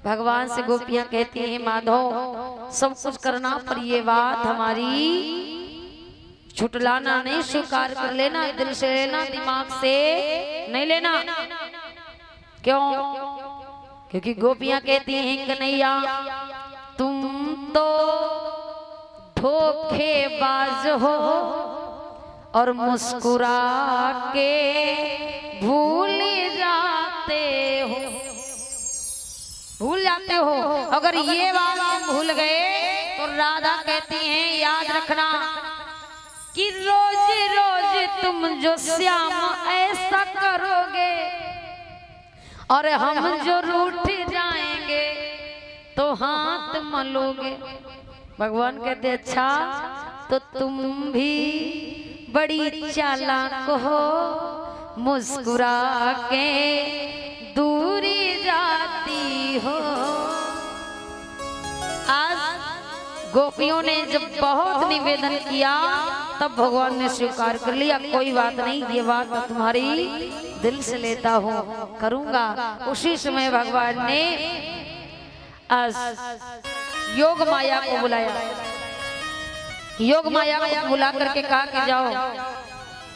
भगवान से गोपियां कहती हैं माधव सब कुछ करना, पर ये बात हमारी छुटलाना नहीं, स्वीकार कर लेना, दिल से लेना, दिमाग से नहीं लेना। क्यों? क्योंकि गोपियां कहती हैं कन्हैया तुम तो धोखेबाज हो और मुस्कुरा के भूल जाते हो। अगर ये बात तुम भूल गए तो राधा कहती हैं याद रखना कि रोज रोज तुम जो श्याम ऐसा करोगे और हम जो रूठ जाएंगे तो हाथ मलोगे। भगवान कहते अच्छा तो तुम भी बड़ी चालाक हो, मुस्कुरा के दूरी जाती हो। आज गोपियों ने जब बहुत निवेदन किया तब भगवान ने स्वीकार कर लिया, कोई बात नहीं, ये बात मैं तुम्हारी दिल से लेता हूँ, करूँगा। उसी समय भगवान ने आज योग माया को बुलाया। योग माया को बुला करके कहा कि जाओ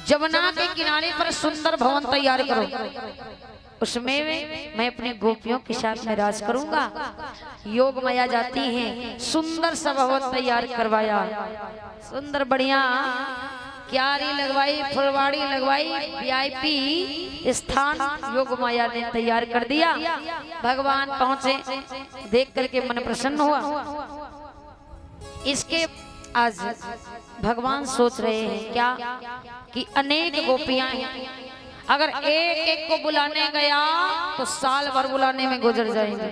जमुना के किनारे पर सुंदर भवन तैयार करो, उसमें मैं अपनी गोपियों के साथ में राज करूंगा। योग माया जाती हैं, सुंदर सा भवन तैयार करवाया, सुंदर बढ़िया क्यारी लगवाई, फुलवाड़ी लगवाई, वीआईपी स्थान योग माया ने तैयार कर दिया। भगवान पहुंचे, देख करके मन प्रसन्न हुआ। इसके आज भगवान सोच रहे हैं क्या कि अनेक गोपियां हैं, अगर एक एक को बुलाने गया तो साल भर बुलाने में गुजर जाएंगे,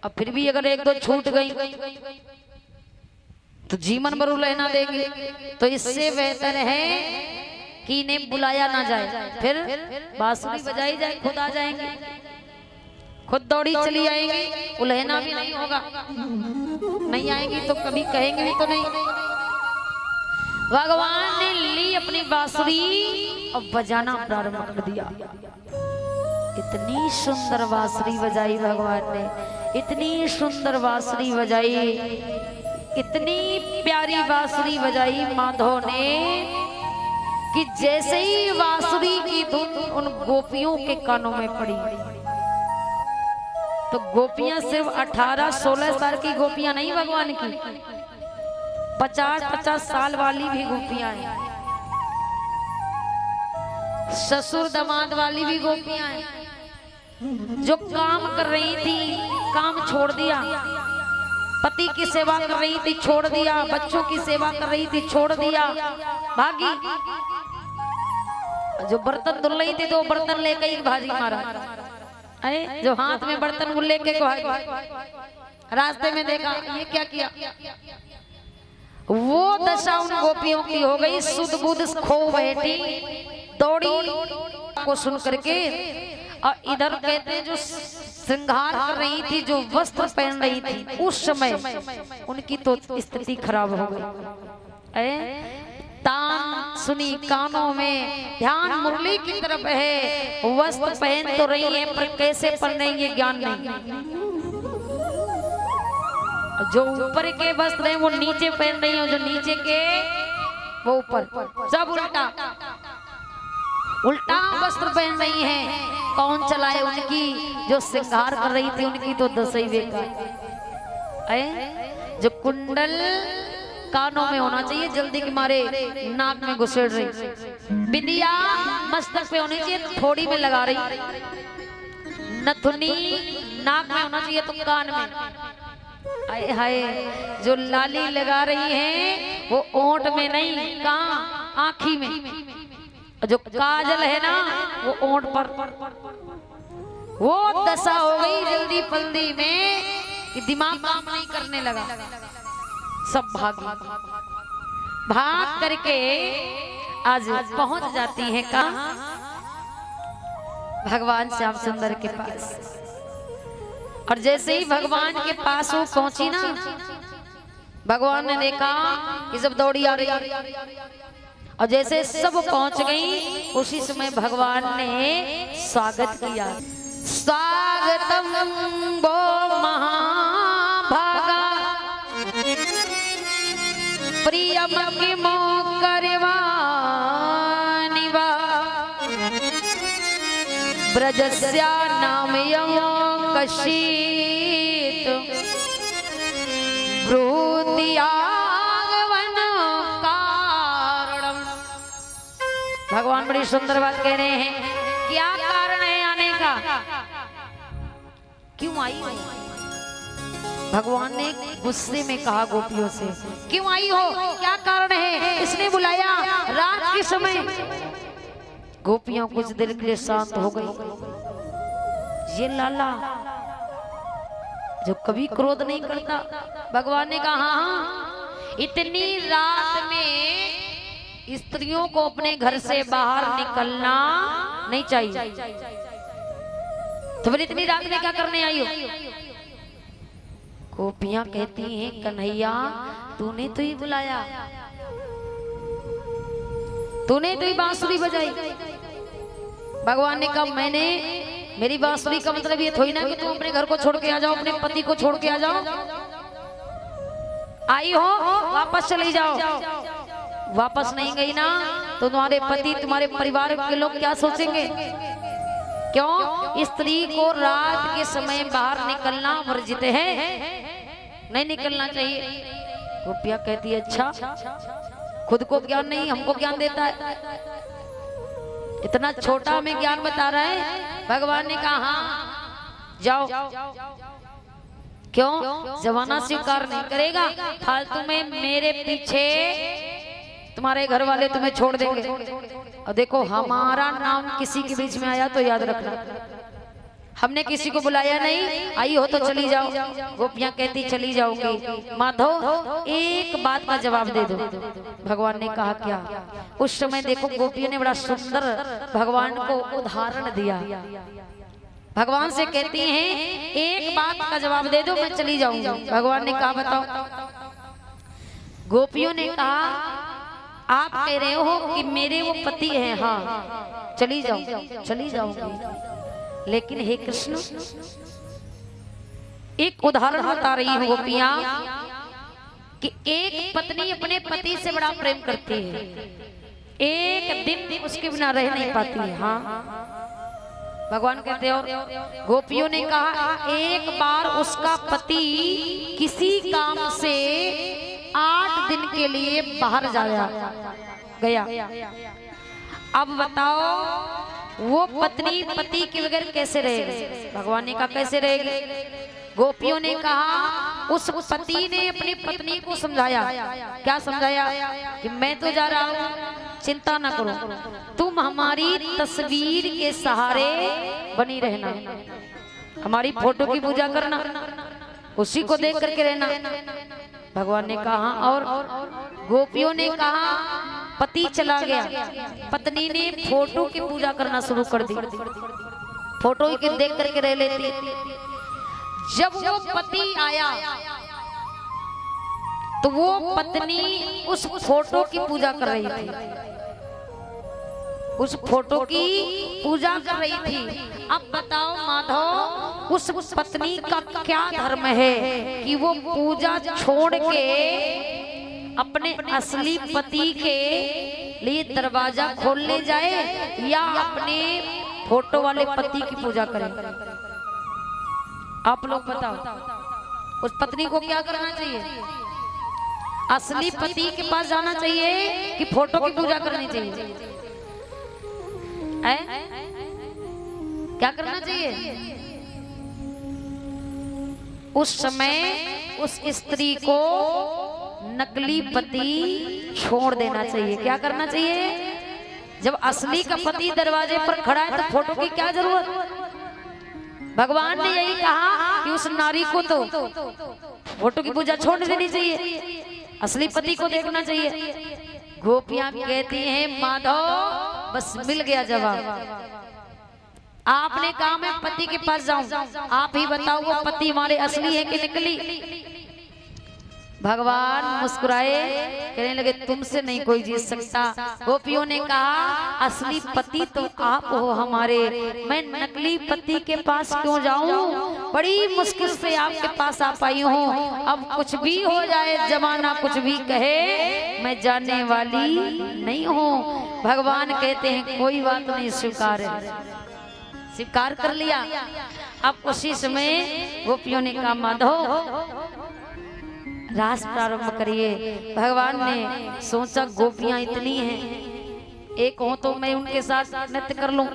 अब फिर भी अगर एक दो छूट गई तो जीवन भर लेना देंगे। तो इससे बेहतर है कि इन्हें बुलाया ना जाए, फिर बांसुरी बजाई जाए, खुद आ जाएंगे, खुद दौड़ी चली आएंगी, उलहना भी नहीं होगा। नहीं आएंगी तो कभी कहेंगे भी तो नहीं। भगवान ने ली अपनी बांसुरी और बजाना प्रारंभ कर दिया। इतनी सुंदर बांसुरी बजाई भगवान ने, इतनी सुंदर बांसुरी बजाई, इतनी प्यारी बांसुरी बजाई माधव ने कि जैसे ही बांसुरी की धुन उन गोपियों के कानों में पड़ी तो गोपियां सिर्फ 18-16 साल की गोपियां नहीं भगवान की, 50-50 साल वाली भी गोपियां हैं, ससुर दामाद वाली भी गोपियां हैं, जो काम कर रही थी काम छोड़ दिया, पति की सेवा कर रही थी छोड़ दिया, बच्चों की सेवा कर रही थी छोड़ दिया, भागी। जो बर्तन धुल रही थी तो बर्तन लेकर ही भाजी मारा, अरे जो हाथ में बर्तन वो लेके रास्ते में देखा ये क्या किया। वो दशा उन गोपियों की हो गई, सुध बुध खो बैठी, दौड़ी को सुन करके। और इधर कहते हैं जो श्रृंगार कर रही थी, जो वस्त्र पहन रही थी, उस समय उनकी तो स्थिति खराब हो गई। तान सुनी कानों में, ध्यान मुरली की तरफ है, वस्त्र पहन तो रही है पर कैसे पहन रही है ज्ञान नहीं। जो ऊपर के वस्त्र हैं वो नीचे पहन रही है, जो नीचे के वो ऊपर, सब उल्टा उल्टा वस्त्र पहन रही हैं। कौन चलाए उनकी, जो श्रृंगार कर रही थी उनकी तो दशा ही बेकार। जो कुंडल कानों में होना चाहिए, जल्दी के मारे नाक में घुसेड़ रही, बिंदिया मस्तक पे होनी चाहिए थोड़ी में लगा रही, नथुनी नाक में होना चाहिए तो कान में। आए हाय, जो लाली लगा रही है वो ओंठ में नहीं, कहाँ, आँखी में। जो काजल है ना वो ओंठ पर। वो दशा हो गई जल्दी पल्दी में कि दिमाग काम नहीं करने लगा, सब भाग करके आज पहुंच जाती है कहाँ, भगवान श्याम सुंदर के पास। और जैसे ही भगवान के पास वो पहुंची ना, भगवान ने देखा कि सब दौड़ी आ रही, और जैसे सब पहुंच गई उसी समय भगवान ने स्वागत किया। स्वागतम वो महाभागा प्रियम किमो करवा निवा ब्रजस्या नाम यमो कशीत ब्रूतियागवन कारणम। भगवान बड़ी सुंदर बात कह रहे हैं, क्या कारण है आने का, क्यों आई, भगवान ने गुस्से में कहा गोपियों से, क्यों आई हो, क्या कारण है, इसने बुलाया रात के समय। गोपियां कुछ देर के लिए शांत हो गई। ये लाला जो कभी क्रोध नहीं करता, भगवान ने कहा हाँ, इतनी रात में स्त्रियों को अपने घर से बाहर निकलना नहीं चाहिए। तो फिर इतनी रात में क्या करने आई हो? गोपियां कहती हैं कन्हैया तूने तो ही बुलाया, तूने तो ही बांसुरी बजाई। भगवान ने कहा मैंने, मेरी बांसुरी का मतलब ये थोड़ी ना कि तुम अपने घर को छोड़ के आ जाओ, अपने पति को छोड़ के आ जाओ। आई हो वापस चली जाओ। वापस नहीं गई ना तो तुम्हारे पति, तुम्हारे परिवार के लोग क्या सोचेंगे? क्यों? स्त्री को रात के समय बाहर निकलना वर्जित है, नहीं निकलना चाहिए। गोपिया कहती है अच्छा, खुद को ज्ञान नहीं, हमको ज्ञान देता है। इतना छोटा हमें ज्ञान बता रहा है। भगवान ने कहा हाँ जाओ। क्यों? जमाना स्वीकार नहीं करेगा, फालतू में मेरे पीछे तुम्हारे घर वाले तुम्हें छोड़ देंगे। और देखो हमारा नाम किसी के बीच में आया तो याद रखना, हमने किसी को बुलाया नहीं, आई हो तो चली जाओ। गोपियां कहती चली जाओगी। माधव एक बात का जवाब दे दो। भगवान ने कहा क्या? उस समय देखो गोपियों ने बड़ा सुंदर भगवान को उदाहरण दिया। भगवान से कहती हैं एक बात का जवाब दे दो, मैं चली जाऊंगी। भगवान ने कहा बताओ। गोपियों ने कहा आप कह रहे हो कि मेरे वो पति हैं, हाँ चली जाओ, चली जाऊंगी। लेकिन हे कृष्ण एक उदाहरण बता रही हूँ गोपियां कि एक पत्नी अपने पति से बड़ा प्रेम करती है, एक दिन उसके बिना रह नहीं पाती है। हाँ भगवान कहते हो। गोपियों ने कहा एक बार उसका पति किसी काम से 8 दिन के लिए बाहर गया। अब बताओ वो पत्नी पति के बगैर कैसे रहेगी? भगवान ने कहा कैसे रहेगी? गोपियों ने कहा उस पति ने अपनी पत्नी को समझाया। क्या समझाया? कि मैं तो जा रहा हूँ, चिंता ना करो, तुम हमारी तस्वीर के सहारे बनी रहना, हमारी फोटो की पूजा करना, उसी को देख करके रहना। भगवान ने कहा और गोपियों ने कहा पति चला गया, पत्नी ने फोटो की पूजा करना शुरू कर दी, फोटो की देख करके रह लेती। जब वो पति आया तो वो पत्नी उस फोटो की पूजा कर रही थी, उस फोटो की पूजा कर रही थी। अब बताओ माधव उस पत्नी का क्या धर्म है कि वो पूजा छोड़ के अपने असली पति के लिए दरवाजा खोलने जाए या अपने फोटो वाले पति की पूजा करे? आप लोग बताओ उस पत्नी को क्या करना चाहिए? असली पति के पास जाना चाहिए कि फोटो की पूजा करनी चाहिए? क्या करना चाहिए? उस समय उस स्त्री को नकली पति छोड़ देना चाहिए। क्या करना चाहिए? जब असली का पति दरवाजे पर खड़ा है तो फोटो की क्या जरूरत? भगवान ने यही कहा कि उस नारी को तो फोटो की पूजा छोड़ देनी चाहिए, असली पति को देखना चाहिए। गोपियां कहती हैं माधव बस मिल गया जवाब। आपने कहा मैं पति के पास जाऊं, आप ही बताओ वो पति हमारे असली है कि नकली? भगवान मुस्कुराए, कहने लगे तुमसे नहीं कोई जीत सकता। गोपियों ने कहा असली पति तो आप हो हमारे, मैं नकली पति के पास क्यों जाऊं? बड़ी मुश्किल से आपके पास आ पाई हूँ, अब कुछ भी हो जाए, जमाना कुछ भी कहे, मैं जाने वाली नहीं हूँ। भगवान कहते हैं कोई बात नहीं, स्वीकार है, स्वीकार कर लिया। अब उसी समय गोपियों ने कहा माधव रास प्रारंभ करिए। भगवान ने सोचा गोपियां इतनी हैं, एक हो तो मैं उनके साथ नृत्य कर लूं,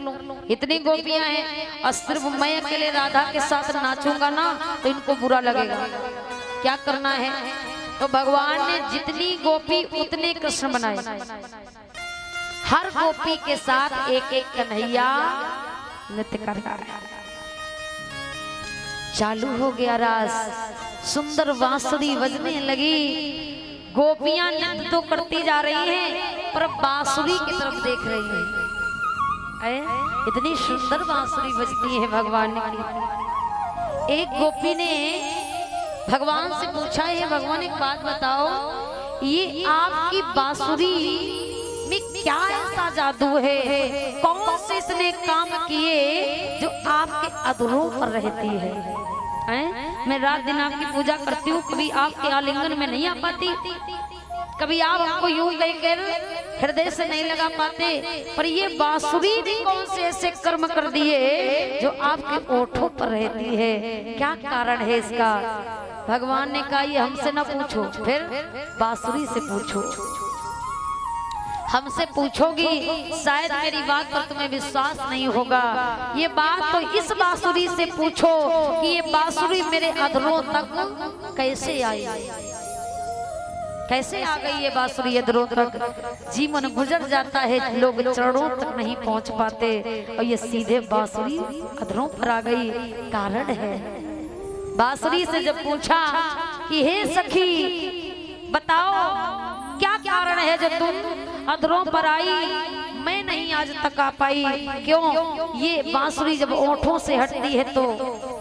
इतनी गोपियां हैं और सिर्फ मैं अकेले राधा के साथ नाचूंगा ना तो इनको बुरा लगेगा। क्या करना है? तो भगवान ने जितनी गोपी उतने कृष्ण बनाए, हर गोपी के साथ एक एक कन्हैया नृत्य कर रहा है। चालू हो गया रास, सुंदर बांसुरी बजने लगी। गोपियां नृत्य तो करती जा रही हैं पर बांसुरी की तरफ देख रही हैं। इतनी सुंदर बांसुरी बजती है भगवान की। एक गोपी ने भगवान से पूछा है, भगवान एक बात बताओ, ये आपकी बांसुरी में क्या ऐसा जादू है? कौन से इसने काम किए जो आपके अधरों पर रहती है? मैं रात दिन आपकी पूजा करती हूँ, कभी आपके आलिंगन में नहीं आ पाती, कभी आप हमको यूं कहकर हृदय से नहीं लगा पाते, पर ये बांसुरी भी कौन से ऐसे कर्म कर दिए जो आपके ओठों पर रहती है? क्या कारण है इसका? भगवान ने कहा ये हमसे ना पूछो, फिर बांसुरी से पूछो। हमसे पूछोगी शायद मेरी बात पर तुम्हें विश्वास नहीं होगा। ये बात तो इस बांसुरी से पूछो कि ये बांसुरी मेरे अधरों तक कैसे आई, कैसे आ गई ये बांसुरी अधरों तक? जीवन गुजर जाता है, लोग चरणों तक नहीं पहुंच पाते और ये सीधे बांसुरी अधरों पर आ गई। कारण है, बांसुरी से जब पूछा कि हे सखी बताओ क्या कारण है जो तुम अधरों पर आई, मैं नहीं आज तक आ पाई, क्यों? ये बांसुरी जब ओठों से हटती है तो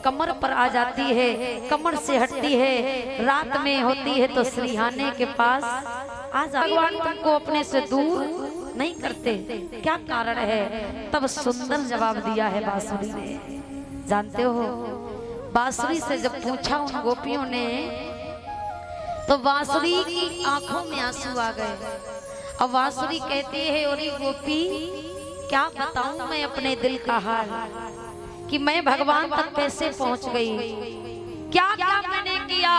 कमर पर आ जाती है, कमर से हटती है, रात में होती है तो सिरहाने के पास आ जाती है। भगवान तुमको अपने से दूर नहीं करते, क्या कारण है? तब सुंदर जवाब दिया है बांसुरी ने। जानते हो, बांसुरी से जब पूछा उन गोपियों ने तो बांसुरी की आंखों में आंसू आ गए। अब बांसुरी कहती है, अरे गोपी क्या बताऊं मैं अपने दिल का हाल, कि मैं भगवान तक कैसे पहुंच गई, क्या क्या मैंने किया,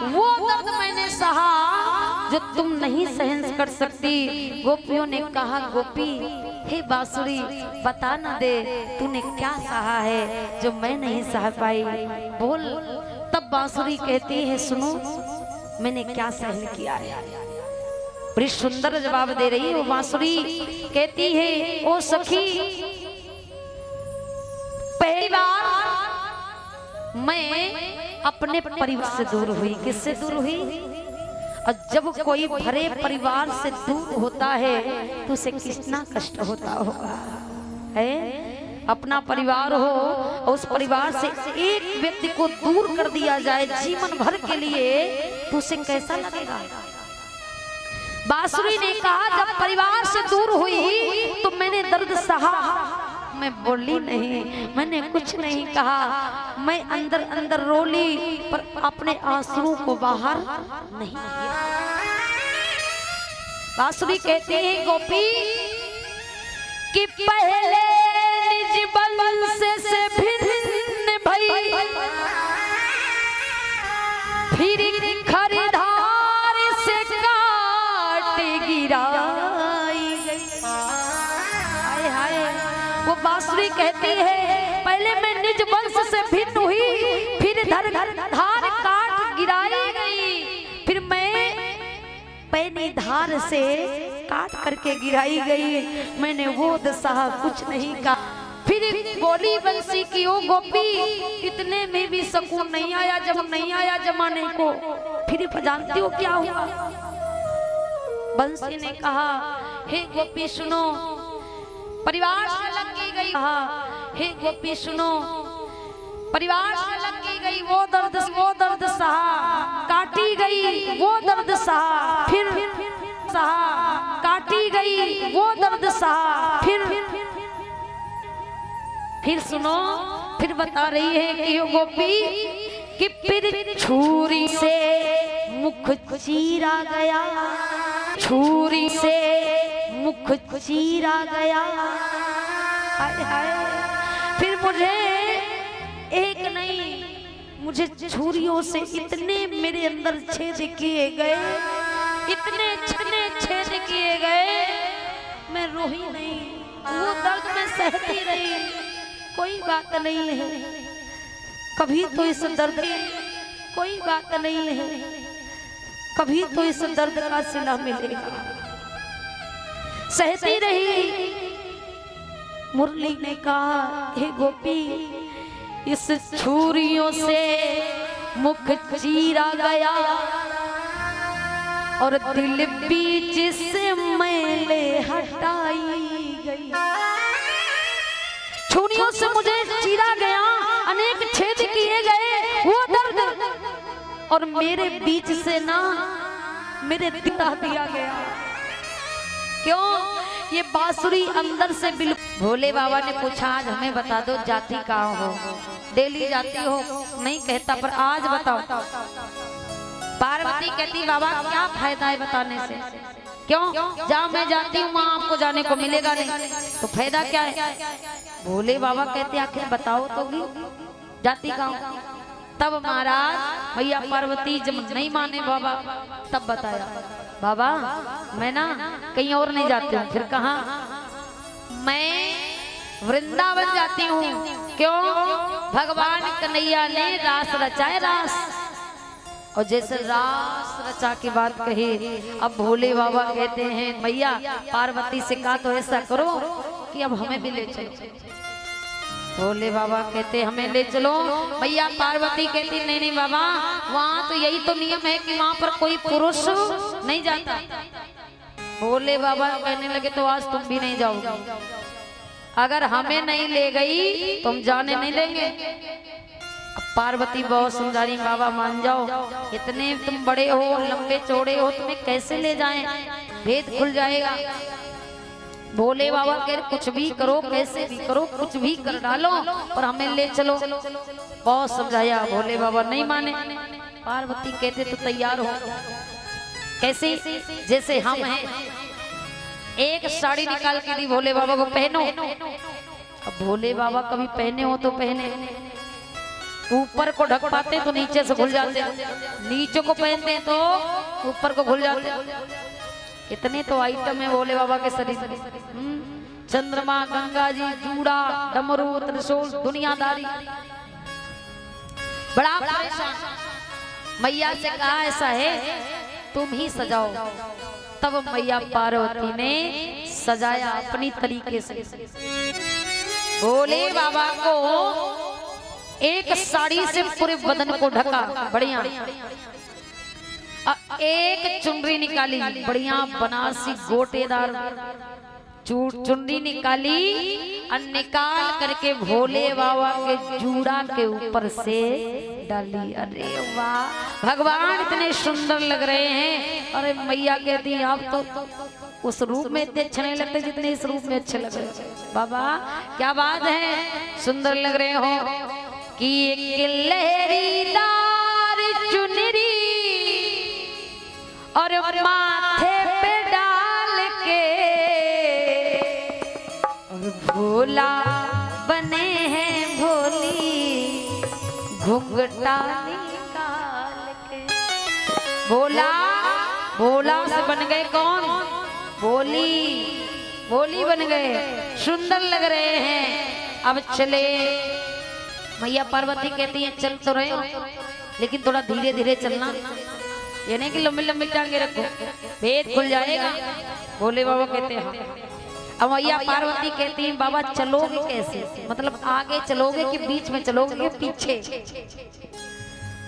वो दर्द मैंने सहा जो तुम नहीं सहन कर सकती। गोपियों ने कहा, गोपी हे बांसुरी बता ना दे तूने क्या सहा है जो मैं नहीं सह पाई, बोल। तब बांसुरी कहती है, सुनो मैंने क्या सहन किया है। बड़ी सुंदर जवाब दे रही है वो बांसुरी। कहती है, ओ सखी पहली बार मैं अपने परिवार से दूर हुई। किससे दूर हुई? और जब कोई भरे परिवार से दूर होता है तो उसे कितना कष्ट होता होगा, है? अपना परिवार हो और उस परिवार से एक व्यक्ति को दूर कर दिया जाए जीवन भर के लिए, तो उसे कैसा लगेगा? बांसुरी ने कहा, जब परिवार से दूर हुई तो मैंने दर्द सहा, मैं बोली नहीं, मैंने कुछ नहीं कहा, मैं अंदर अंदर रोली पर अपने आंसुओं को बाहर नहीं किया। बांसुरी कहती है, गोपी कि पहले निज बंस से भिन्न भई, फिर खरीदार से काट गिराई गई। हाय हाय, वो बांसुरी कहती है, पहले मैं निज वंश से भिन्न हुई, फिर धार काट गिराई गई, फिर मैं पैनी धार से काट करके गिराई गई, मैंने वो दशा कुछ नहीं कहा। फिर बोली बंसी की, ओ गोपी इतने में भी सुकून नहीं आया जब नहीं आया जमाने को, फिर जानती हो क्या हुआ? बंसी ने कहा, हे गोपी सुनो, परिवार से अलग की गई। कहा, हे गोपी सुनो, परिवार से अलग की गई, वो दर्द सहा, काटी गई वो दर्द सहा, फिर सहा, काटी गई वो दर्द सहा, फिर सुनो, फिर बता रही है कि यो गोपी कि फिर छुरी से मुख चीरा गया, छुरी से मुख चीरा गया। हाय हाय, फिर मुझे एक नहीं, मुझे छुरियों से इतने मेरे अंदर छेद किए गए, इतने छेद किए गए, मैं रोही नहीं, वो दर्द में सहती रही। कोई बात नहीं है, कभी तो इस दर्द कोई बात नहीं है, कभी तो इस दर्द का सिला मिलेगा। सहती रही। मुरली ने कहा, हे गोपी, इस छुरियों से मुख चीरा गया और दिल बीच से मैले हटाई गई। छुरियों से मुझे चीरा गया, अनेक छेद किए गए, वो दर्द, और मेरे बीच से ना मेरे दिला दिया गया। क्यों? ये बांसुरी अंदर से बिल्कुल। भोले बाबा ने पूछा, आज हमें बता दो जाति कहाँ हो? डेली जाती हो? नहीं कहता, पर आज बताओ। पार्वती कहती, बाबा क्या फायदा है बताने से? क्यों? जहाँ मैं जाती हूँ वहाँ आपको जाने को मिलेगा नहीं, तो फायदा क्या है? भोले बाबा कहते, आखिर बताओ तो भी जाति कहाँ? तब महाराज भैया पार्वती जब नहीं माने बाबा, तब बताया, बाबा मैं ना कहीं और नहीं जाती हूँ। फिर कहा, मैं वृंदावन जाती हूँ। क्यों? भगवान कन्हैया ने रास रचाए, रास। और जैसे रास रचा की बात कही, अब भोले बाबा कहते हैं, भैया पार्वती से कहा तो ऐसा करो कि अब हमें भी ले चलो। भोले बाबा कहते, हमें ले चलो। भैया पार्वती कहती, नहीं नहीं बाबा, वहाँ तो यही तो नियम है कि वहाँ पर कोई पुरुष नहीं जाता। भोले बाबा कहने लगे, तो आज तुम भी नहीं जाओगे। अगर हमें नहीं ले गई तो हम जाने नहीं देंगे। अब पार्वती बहुत समझारी, बाबा मान जाओ, इतने तुम बड़े हो, लंबे चौड़े हो, तुम्हें कैसे ले जाएं? भेद खुल जाएगा। भोले बाबा कह, कुछ भी करो, कैसे भी करो, कुछ भी कर डालो, और हमें ले चलो। बहुत समझाया, भोले बाबा नहीं माने। पार्वती कहते, तो तैयार हो। कैसे? जैसे हम हैं। एक साड़ी निकाल के दी भोले बाबा को, पहनो। अब भोले बाबा कभी पहने हो तो पहने, ऊपर को ढक पाते तो नीचे से खुल जाते, नीचे को पहनते तो ऊपर को खुल जाते। कितने तो आइटम है भोले बाबा के शरीर में। चंद्रमा, गंगा जी, जूड़ा, डमरू, त्रिशूल, दुनियादारी। बड़ा परेशान। मैया से कहा, ऐसा है तुम ही सजाओ। तब मैया पार्वती ने सजाया अपनी तरीके से। भोले बाबा को एक साड़ी से पूरे बदन को ढका, बढ़िया। एक चुनरी निकाली, बढ़िया बनारसी गोटेदार चुनरी निकाली, और निकाल करके भोले बाबा के जूड़ा के ऊपर से डाली। अरे वाह, भगवान इतने सुंदर लग रहे हैं। अरे मैया कहती, आप तो उस रूप में इतने अच्छे नहीं लगते जितने इस रूप में अच्छे लग रहे हैं। बाबा क्या बात है, सुंदर लग रहे हो। कि एक लहरीदार चुनरी और माथे पे डाल के, और भोला बने हैं भोली घुंघटा निकाल के। भोला, भोला से बन गए कौन? भोली, भोली बन गए, सुंदर लग रहे हैं। अब चले। मैया पार्वती कहती है, चल तो रहे हो, लेकिन थोड़ा धीरे धीरे चलना, ये नहीं कि लंबी लंबी टांगे रखो, भेद खुल जाएगा। भोले बाबा कहते हैं हाँ। अब मैया पार्वती कहती है, बाबा चलोगे कैसे? मतलब आगे चलोगे कि बीच में चलोगे कि पीछे?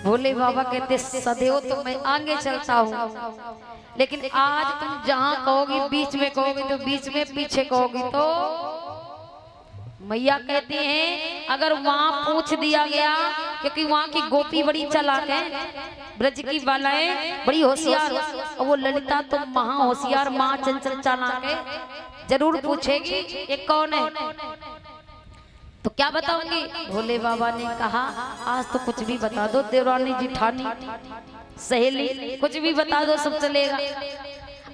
भोले बाबा कहते, सदैव तो मैं आगे चलता हूँ, लेकिन आज तुम जहाँ कहोगी, बीच में कहोगी तो बीच में, पीछे कहोगी तो। मैया कहती हैं, अगर वहां पूछ दिया गया, क्योंकि वहां की गोपी बड़ी चालाक है, ब्रज की बालाएं बड़ी होशियार, और वो ललिता तो महा होशियार, माँ चंचल चालाक है, जरूर पूछेगी ये कौन है। तो क्या बताऊंगी? भोले बाबा ने कहा, आज तो कुछ भी बता दो, देवरानी जिठानी सहेली, कुछ भी बता दो, सब चलेगा।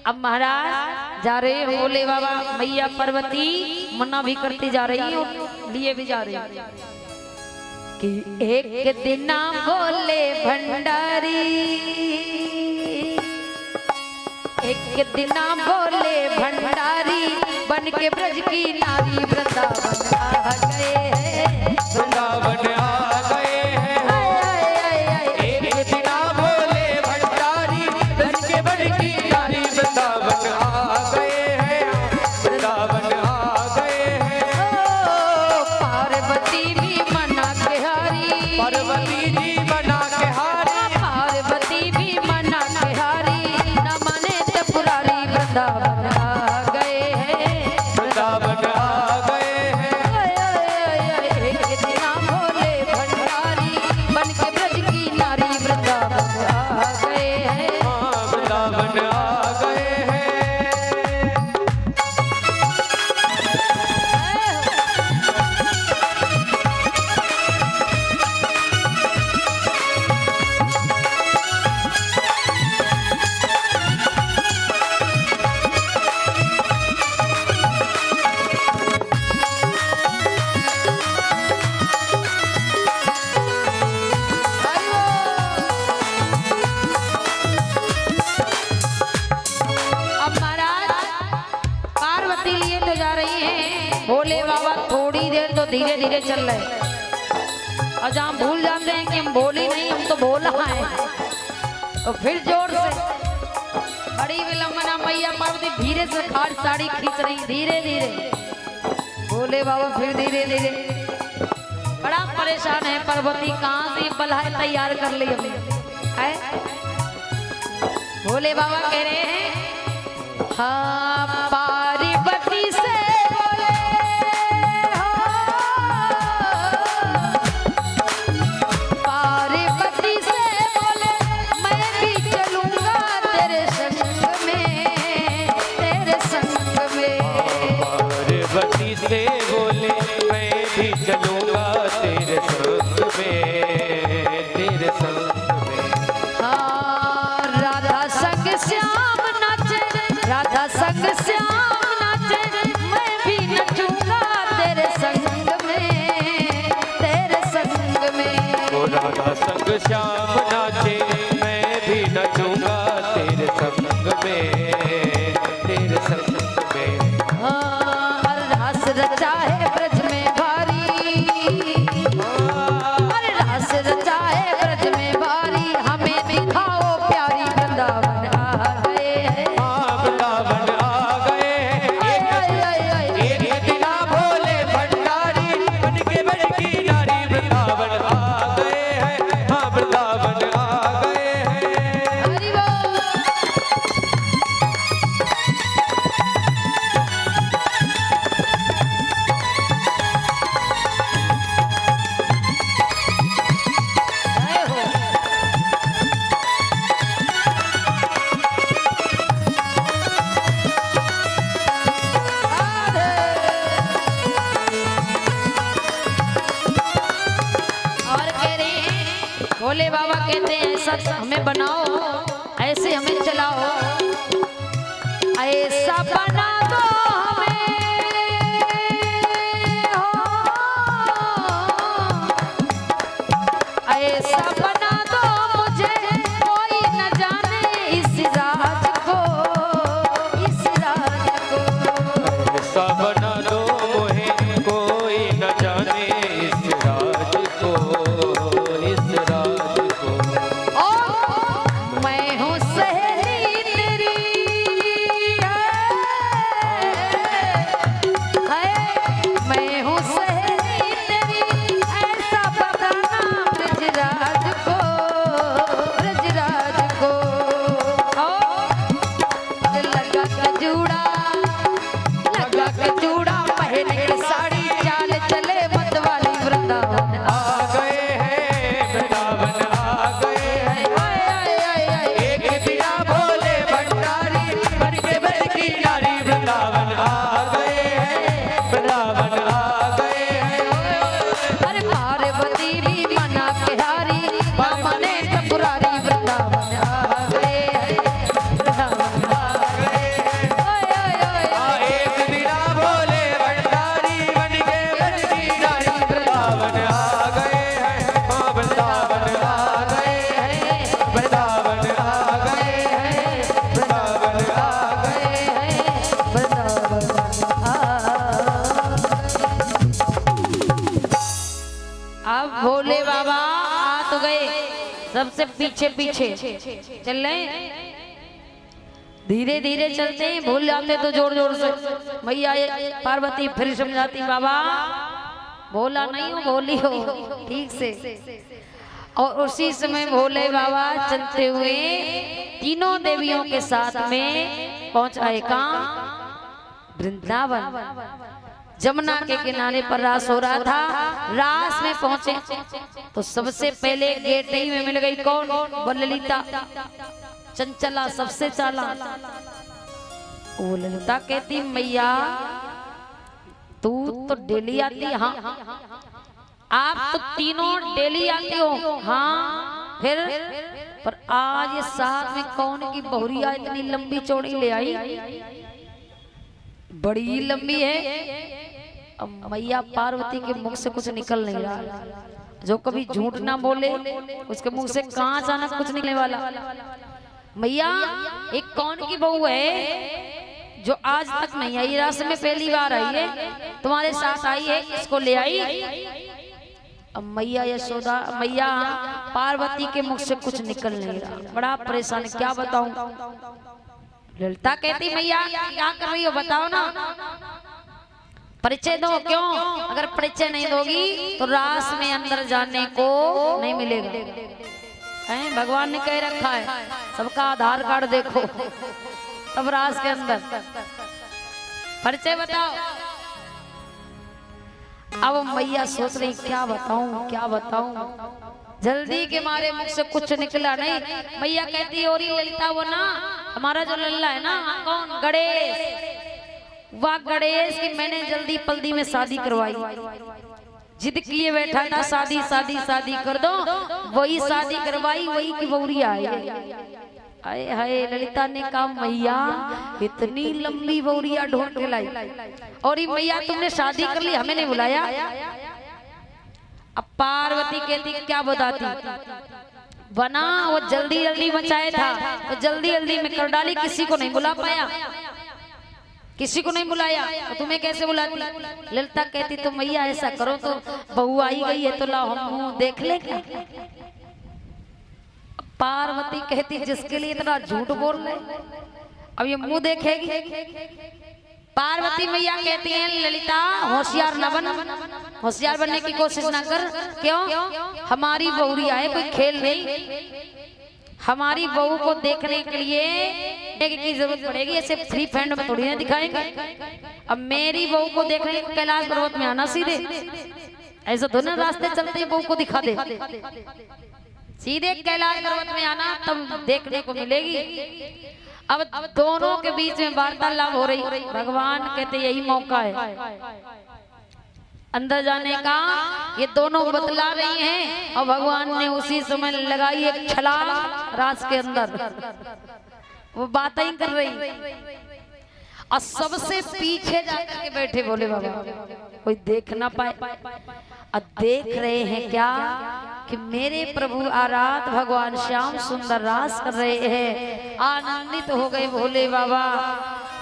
अब महाराज जा रहे हैं भोले बाबा, मैया पार्वती मना भी करती जा रही है, लिए भी जा रही है। कि एक दिन भोले भंडारी, एक दिन भोले भंडारी, बन के ब्रज की नारी वृंदावन आ गए हैं, वृंदावन आ गए हैं। एक भोले बाबा थोड़ी देर तो धीरे धीरे चल रहे और जहाँ भूल जाते हैं कि हम भोले नहीं, हम तो भोला है, तो फिर जोर से बड़ी विलंबना मैया पार्वती धीरे से खाट साड़ी खींच रही धीरे धीरे। भोले बाबा फिर धीरे धीरे बड़ा परेशान है। पार्वती कहाँ से बल्हाए तैयार कर ली हमने। भोले बाबा कह रहे हैं हाँ पार्वती से बोले पार्वती से बोले मैं भी चलूंगा तेरे संग में, तेरे संग में। पार्वती से बोले मैं भी चलूंगा तेरे संग में, तेरे संग में। हाँ राधा संग श्याम नाचे, राधा संग श्याम नाचे, मैं भी नचूंगा तेरे संग में, तेरे संग में। ओ राधा संग श्याम नाचे मैं भी नचूंगा तेरे संग में, तेरे संग में। हाँ रास रचा है ब्रज में भारी, रास रचा है ब्रज में भारी, हमें दिखाओ प्यारी वृंदावन आ गए हैं। वृंदावन आ गए हैं। एक दिना भोले भंडारी बन के बड़की नारी वृंदावन आ गए हैं। हाँ वृंदावन आ गए हैं। हरि बोल। जय हो। और कह रहे हैं भोले बाबा कहते हैं ऐसा हमें बनाओ, ऐसे हमें चलाओ, ऐसा बना दो हमें हो, ऐसा बना दो मुझे कोई न जाने इस राज को, इस राज को। ऐसा बना दो मोहे कोई न जाने इस राज को, इस राज को। ओ मैं हूँ सहेली तेरी है, मैं हूँ सहेली तेरी, ऐसा बताना ब्रजराज को, ब्रजराज को। लगा कजूड़ा, लगा कजूड़ा, पहन के साड़ी, चाल चले मत वाली वृंदावन आ गए हैं वृंदावन आ गए हैं। आए आए आए आए। एक दिना भोले भंडारी बन के बड़की नारी वृंदावन आ गए हैं। वृंदावन आ गए हैं। अरे पार्वती भी मना के हारी, मने सपुरारी वृंदावन आ गए हैं, वृंदावन आ गए हैं। ओए ओए ओए। एक दिना भोले भंडारी बन के बड़की नारी वृंदावन आ गए हैं। हाँ वृंदावन आ गए हैं। वृंदावन आ गए हैं। वृंदावन आ गए हैं। वृंदावन अब भोले बाबा आ तो गए, सबसे पीछे पीछे चल रहे हैं। धीरे धीरे चलते हैं, भूल जाते तो जोर जोर से। मैया ये पार्वती फिर समझाती बाबा भोला नहीं हो, भोली हो ठीक से। और उसी समय भोले बाबा चलते हुए तीनों देवियों के साथ में पहुंच आए कहाँ? वृंदावन। जमुना के किनारे पर रास हो रहा था। रास में पहुंचे तो सबसे पहले गेट ही में मिल गई कौन? वो ललिता, चंचला, सबसे चाला। वो ललिता कहती मैया तू तो डेली आती है। हाँ आप तो तीनों डेली आती हो। हाँ फिर पर आज ये साथ में कौन की बहुरिया इतनी लंबी चौड़ी ले आई? बड़ी लंबी है। अब मैया पार्वती के मुख से कुछ निकल नहीं रहा। जो कभी झूठ ना बोले उसके मुंह से कहाँ अचानक कुछ निकलने वाला। मैया एक कौन की बहू है जो आज तक नहीं आई, रास में पहली बार आई है, तुम्हारे साथ आई है, इसको ले आई। अब मैया यशोदा, मैया पार्वती के मुख से कुछ निकल नहीं रहा, बड़ा परेशान, क्या बताऊं। ललिता कहती मैया क्या कर रही हो, बताओ ना, परिचय दो। क्यों? अगर परिचय नहीं दोगी तो रास में अंदर जाने को नहीं मिलेगा। भगवान ने कह रखा है सबका आधार कार्ड देखो तब रास के अंदर परिचय बताओ। अब मैया सोच रही क्या बताऊं क्या बताऊं, जल्दी के मारे मुख से कुछ निकला नहीं। मैया कहती और ललिता, वो ना हमारा जो लल्ला है ना, कौन, गणेश, वाह गणेश की मैंने जल्दी पल्दी में शादी करवाई, जिद किए बैठा था शादी शादी शादी कर दो, वही शादी करवाई, वही की बौरी आई। आए हाय, ललिता ने कहा मैया इतनी लंबी बौरिया ढूंढ के लाई, और ये मैया तुमने शादी कर ली, हमें नहीं बुलाया। अब पार्वती कहती क्या बताती, बना वो जल्दी जल्दी मचाया था तो जल्दी जल्दी में कर डाली, किसी को नहीं बुला पाया, किसी को नहीं बुलाया, तो तुम्हें कैसे बुलाती। ललिता कहती तो मैया ऐसा करो, तो बहू आई गई है तो लाओ हम मुंह देख ले क्या। पार्वती कहती जिसके लिए इतना झूठ बोल रहे, अब ये मुंह देखेगी। पार्वती मैया कहती हैं ललिता होशियार न बन, होशियार बनने की कोशिश ना कर। क्यों? हमारी बहुरिया है, कोई खेल नहीं। हमारी बहू को देखने के लिए की जरूरत पड़ेगी, ऐसे फ्री फैंड में थोड़ी ना दिखाएंगे। अब मेरी बहू को देखने के कैलाश पर्वत में आना सीधे, ऐसा दोनों रास्ते चलते ही बहू को दिखा दे, सीधे कैलाश पर्वत में आना तब देखने को मिलेगी। अब दोनों के बीच में वार्तालाप हो रही, भगवान कहते यही मौका है अंदर जाने का। ये दोनों बतला रही हैं और भगवान ने उसी समय लगाई एक छलांग रास के अंदर, वो बातें ही कर रही, और सबसे पीछे जाकर के बैठे भोले बाबा, कोई देख ना पाए। और देख रहे हैं क्या कि मेरे प्रभु आराध भगवान श्याम सुंदर रास कर रहे हैं। आनंदित हो गए भोले बाबा,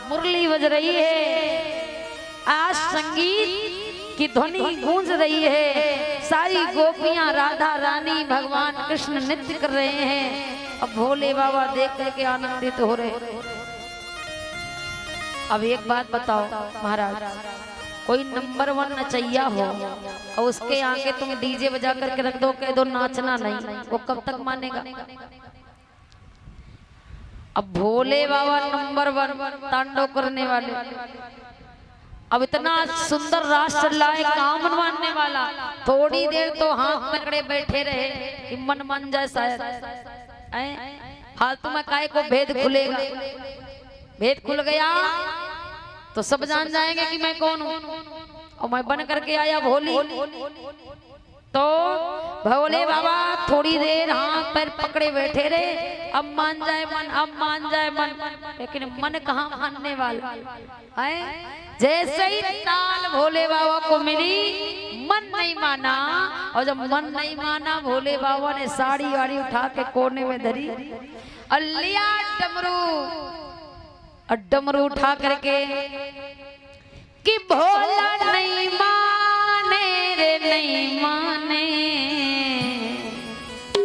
मुरली बज रही है, आज संगीत की ध्वनि गूंज रही है, सारी गोपियां राधा रानी भगवान कृष्ण नृत्य कर रहे हैं। अब भोले बाबा देख करके आनंदित हो रहे। अब एक बात बताओ महाराज, कोई नंबर 1 नचैया हो और उसके आगे तुम डीजे बजा करके रख दो, कह दो नाचना नहीं, वो कब तक मानेगा। अब भोले बाबा नंबर 1 तांडव करने वाले, अब इतना सुंदर रास चल रहा है, काम मनवाने वाला, थोड़ी देर तो हाथ पकड़े बैठे रहे कि मन मान जाए शायद। फालतू में काय को भेद खुलेगा, भेद खुल गया तो सब जान जाएंगे कि मैं कौन हूँ, और मैं बन करके आया भोली। तो भोले बाबा थोड़ी देर हाथ पैर पकड़े बैठे रहे, अब मान जाए मन, अब मान जाए मन, लेकिन मन कहाँ मानने वाला है। जैसे ही ताल भोले बाबा को मिली, मन नहीं माना, और जब मन नहीं माना भोले बाबा ने साड़ी वाड़ी उठा के कोने में धरी और लिया डमरू, और डमरू उठा करके कि भोला नहीं माने रे नहीं माने,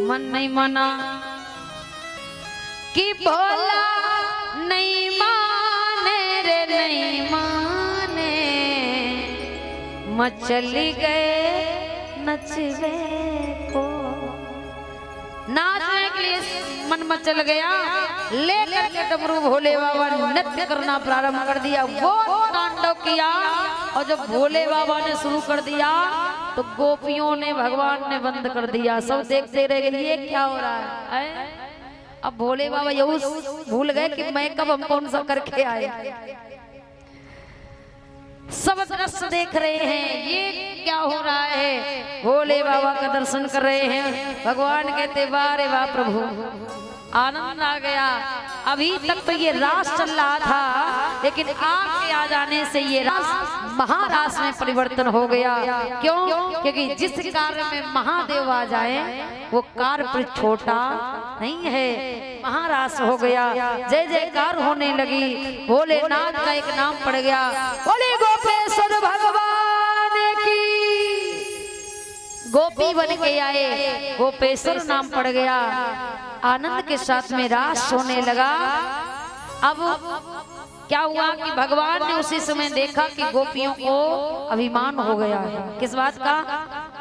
मन नहीं माना कि भोला नहीं माने रे नहीं माने, मचली गए नचवे को, नाचने के लिए मन मचल गया, लेकर के डमरू भोले बाबा ने नृत्य करना प्रारंभ कर दिया, वो तांडव किया। और जब भोले बाबा ने शुरू कर दिया तो गोपियों ने भगवान ने बंद कर दिया, सब देखते रह गए ये क्या हो रहा है। अब भोले बाबा यही भूल गए कि मैं कब हम कौन सा करके आए, सब दृश्य देख रहे हैं ये क्या हो रहा है। भोले बाबा का दर्शन कर रहे हैं, भगवान कहते वाह रे वाह प्रभु, आनंद आ गया। अभी तक तो ये रास चल रहा था, लेकिन आपके आ जाने से ये रास महारास में परिवर्तन हो गया। क्यों? क्योंकि जिस कार्य में महादेव आ जाए वो कार्य पर छोटा नहीं है, महारास हो गया। जय जयकार होने लगी, भोलेनाथ का एक नाम पड़ गया, बोले गोपेश्वर भगवान की। गोपी बन के आए, गोपेश्वर नाम पड़ गया। आनंद के साथ में रास होने लगा। अब क्या हुआ कि भगवान ने उसी समय देखा कि गोपियों को अभिमान हो गया है। किस बात का?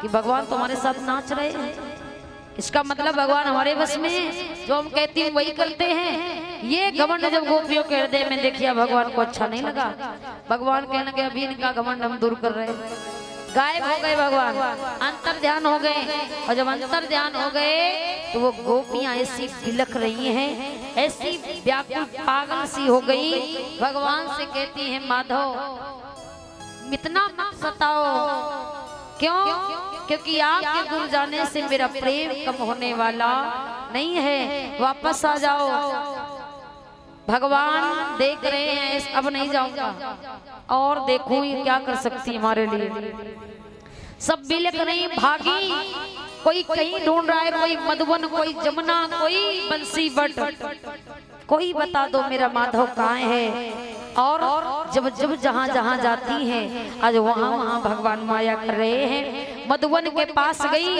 कि भगवान तुम्हारे साथ नाच रहे हैं, इसका मतलब भगवान हमारे बस में है, जो हम कहते हैं वही करते हैं। ये घमंड जब गोपियों के हृदय में देखिया, भगवान को अच्छा नहीं लगा। भगवान कहने लगे अभी इनका घमंड हम दूर कर रहे हैं। गायब हो गए भगवान, अंतर ध्यान हो गए। और जब अंतर ध्यान हो गए तो वो गोपियां ऐसी बिलख रही हैं, ऐसी व्याकुल पागल सी हो गई। भगवान से कहती हैं माधव इतना मत सताओ। क्यों? क्योंकि आपके दूर जाने से मेरा प्रेम कम होने वाला नहीं है, वापस आ जाओ। भगवान देख रहे हैं, अब नहीं जाऊंगा और देखूं ये क्या कर सकती है हमारे लिए। सब बिलख नहीं, भागी। कोई कहीं ढूंढ रहा है, कोई मधुबन, कोई जमुना, कोई बंसी बट, कोई बता दो मेरा माधव कहाँ है। और जब जब जहाँ जहाँ जाती हैं, आज वहाँ वहाँ भगवान माया कर रहे हैं। मधुबन के पास गई,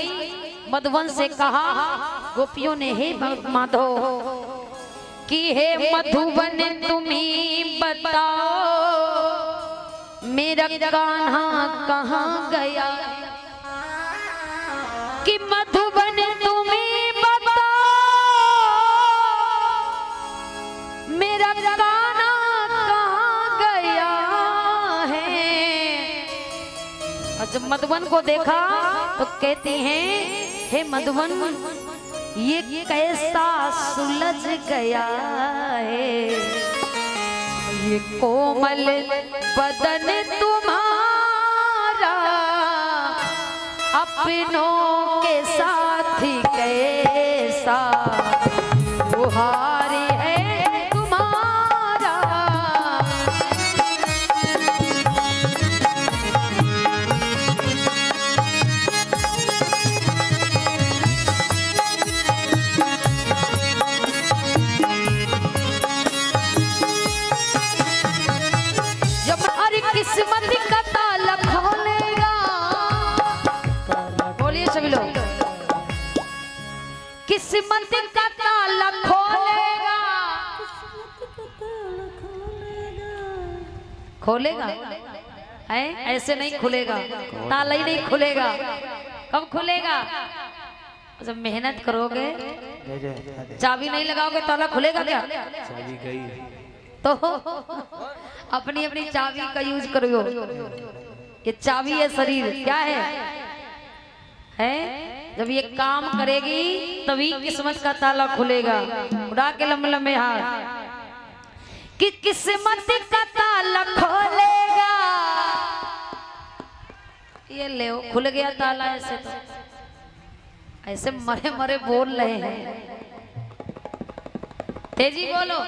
मधुबन से कहा गोपियों ने, हे माधव कि हे मधुबन तुम्ही बताओ मेरा कान्हा कहाँ गया। कि मधुबन तुम्ही बताओ मेरा कान्हा कहाँ गया है। और जब मधुबन को देखा तो कहती हैं हे मधुबन ये कैसा सुलझ गया है, ये कोमल बदन तुम्हारा अपनों के साथ कैसा गुहार है तुम्हारा। किस्मत का ताला खोलेगा, बोलिए सभी लोग, किस्मत का ताला खोलेगा। खोलेगा है, ऐसे नहीं खुलेगा, ताला ही नहीं खुलेगा। कब खुलेगा? जब मेहनत करोगे, चाबी नहीं लगाओगे ताला खुलेगा क्या? चाबी गई तो अपनी अपनी चाबी का यूज करो। ये चाबी है शरीर, क्या है? जब ये काम करेगी तभी किस्मत का ताला खुलेगा। उड़ा के लंबे लंबे हाथ कि किस्मत का ताला खोलेगा। ये ले खुल गया ताला। ऐसे तो ऐसे मरे मरे बोल रहे हैं, तेजी बोलो।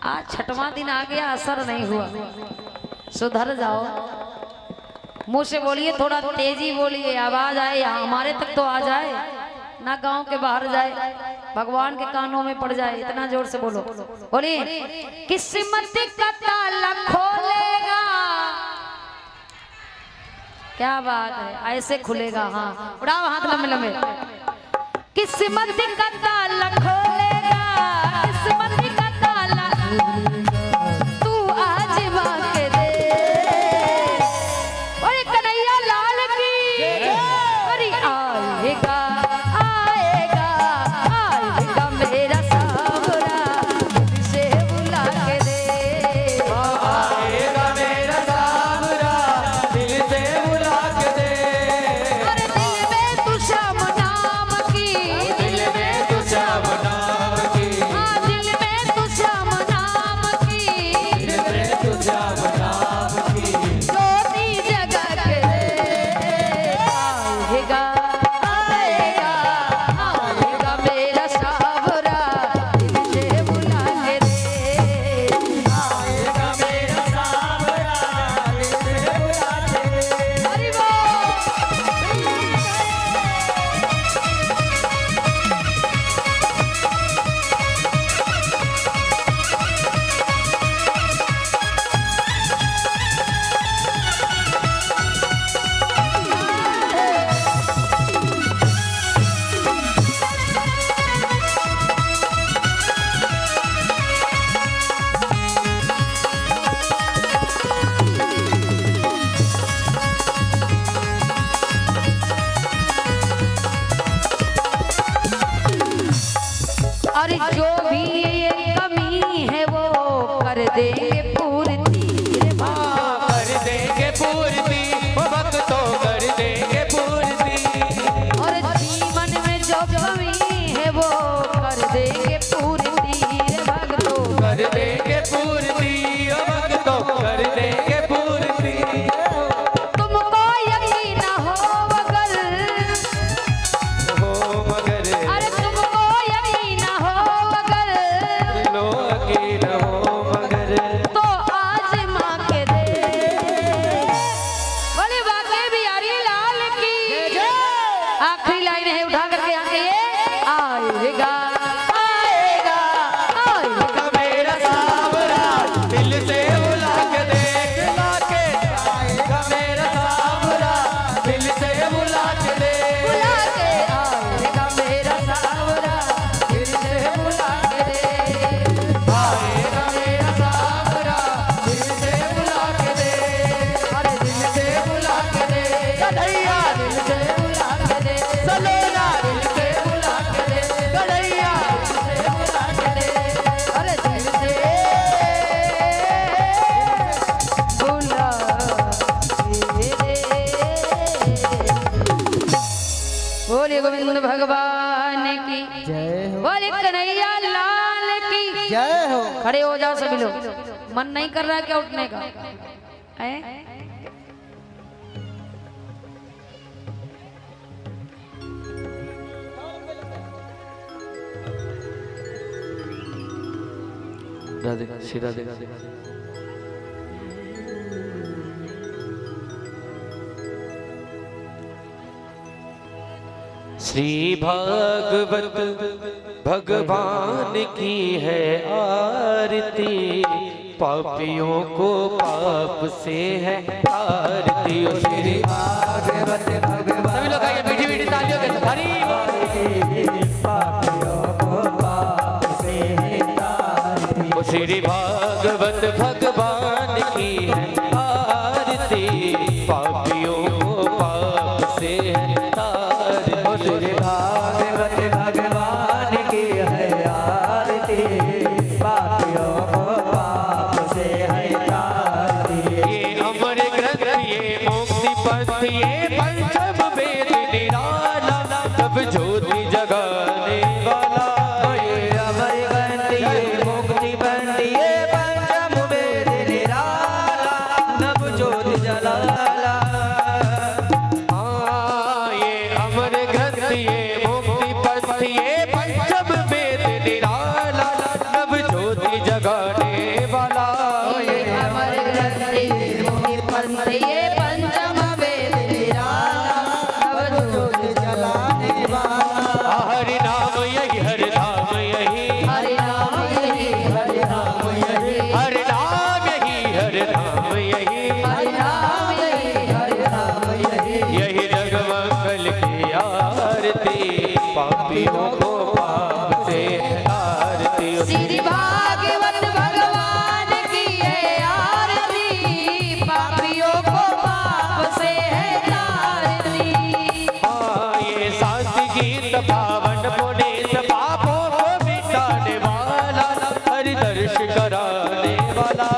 आज छठवां दिन आ गया, असर नहीं हुआ, सुधर जाओ। मुंह से बोलिए, थोड़ा तेजी बोलिए, आवाज आए, हमारे तक तो आ जाए ना, गांव के बाहर जाए, भगवान के कानों में पड़ जाए। इतना जोर से बोलो, बोलिए किस्मत का ताला खोलेगा। क्या बात है, ऐसे खुलेगा। हाँ उड़ाओ हाथ लंबे लंबे। किस्मत का ताला खोलेगा, किस्मत का ताला तू आज के दे। और कन्हैया लाल की अरे आएगा आएगा आएगा मेरा सावरा, से बुला के दे। आएगा मेरा सावरा, दिल से बुला के दे। और दिल में तू श्याम नाम की, दिल में तू श्याम नाम की, दिल में तू श्याम नाम आखिरी लाइन है, उठा करके यहाँ के ये आएगा आएगा आएगा मेरा सावरा दिल से बुला के देख लाके आएगा मेरा सावरा दिल से बुला के देख बुला के आएगा मेरा सावरा दिल से बुला के दे आएगा मेरा सावरा दिल से बुला के देख अरे दिल से बुला के दे कन्हैया दिल से बुला के दे सलोना दिल से बुला के दे कन्हैया दिल से बुला के दे अरे दिल से बुला के दे। बोले गोविंद भगवान की जय हो बोले कन्हैया लाल की जय हो। खड़े हो जाओ सभी लोग। मन नहीं कर रहा क्या उठने का है? राधे श्री राधे श्री भागवत भगवान की है आरती पापियों को पाप से है आरती ओ श्री भागवत भगवान सभी लोग आइए मीठी मीठी तालियों के साथ हरी ओ श्री भागवत भगवान की है आरती पापियों को पाप से है तारती ओ श्री भागवत भगवान की है आरती पापियों को पाप से है तारती। ये अमर ग्रंथ ये मुक्ति पथ ये पंचम वेद निराला तब ज्योति जगाने वाला ये अमर ग्रंथ ये मुक्ति बंद ये पंचम वेद निराला नव ज्योति जलाला। हाँ ये अमर ग्रंथ ये मुक्ति पथ ये पंचम वेद निराला तब ज्योति जगाने वाला ये अमर ग्रंथि मुनि पंथ ये पंचम वेद निराला नव ज्योति जलाने वाला। हरि नाम यही हरि धाम यही हरि नाम यही हरि नाम यही हरि नाम यही हरि धाम यही हरि नाम यही हरि नाम यही यही जगमंगल की आरती पापियों को पाप से आरती श्री भागवत भगवान की है आरती पापियों को पाप से है तारती। हाँ ये शांति गीत पावन पुनीत पापों को मिटाने वाला हरि दर्श कराने वाला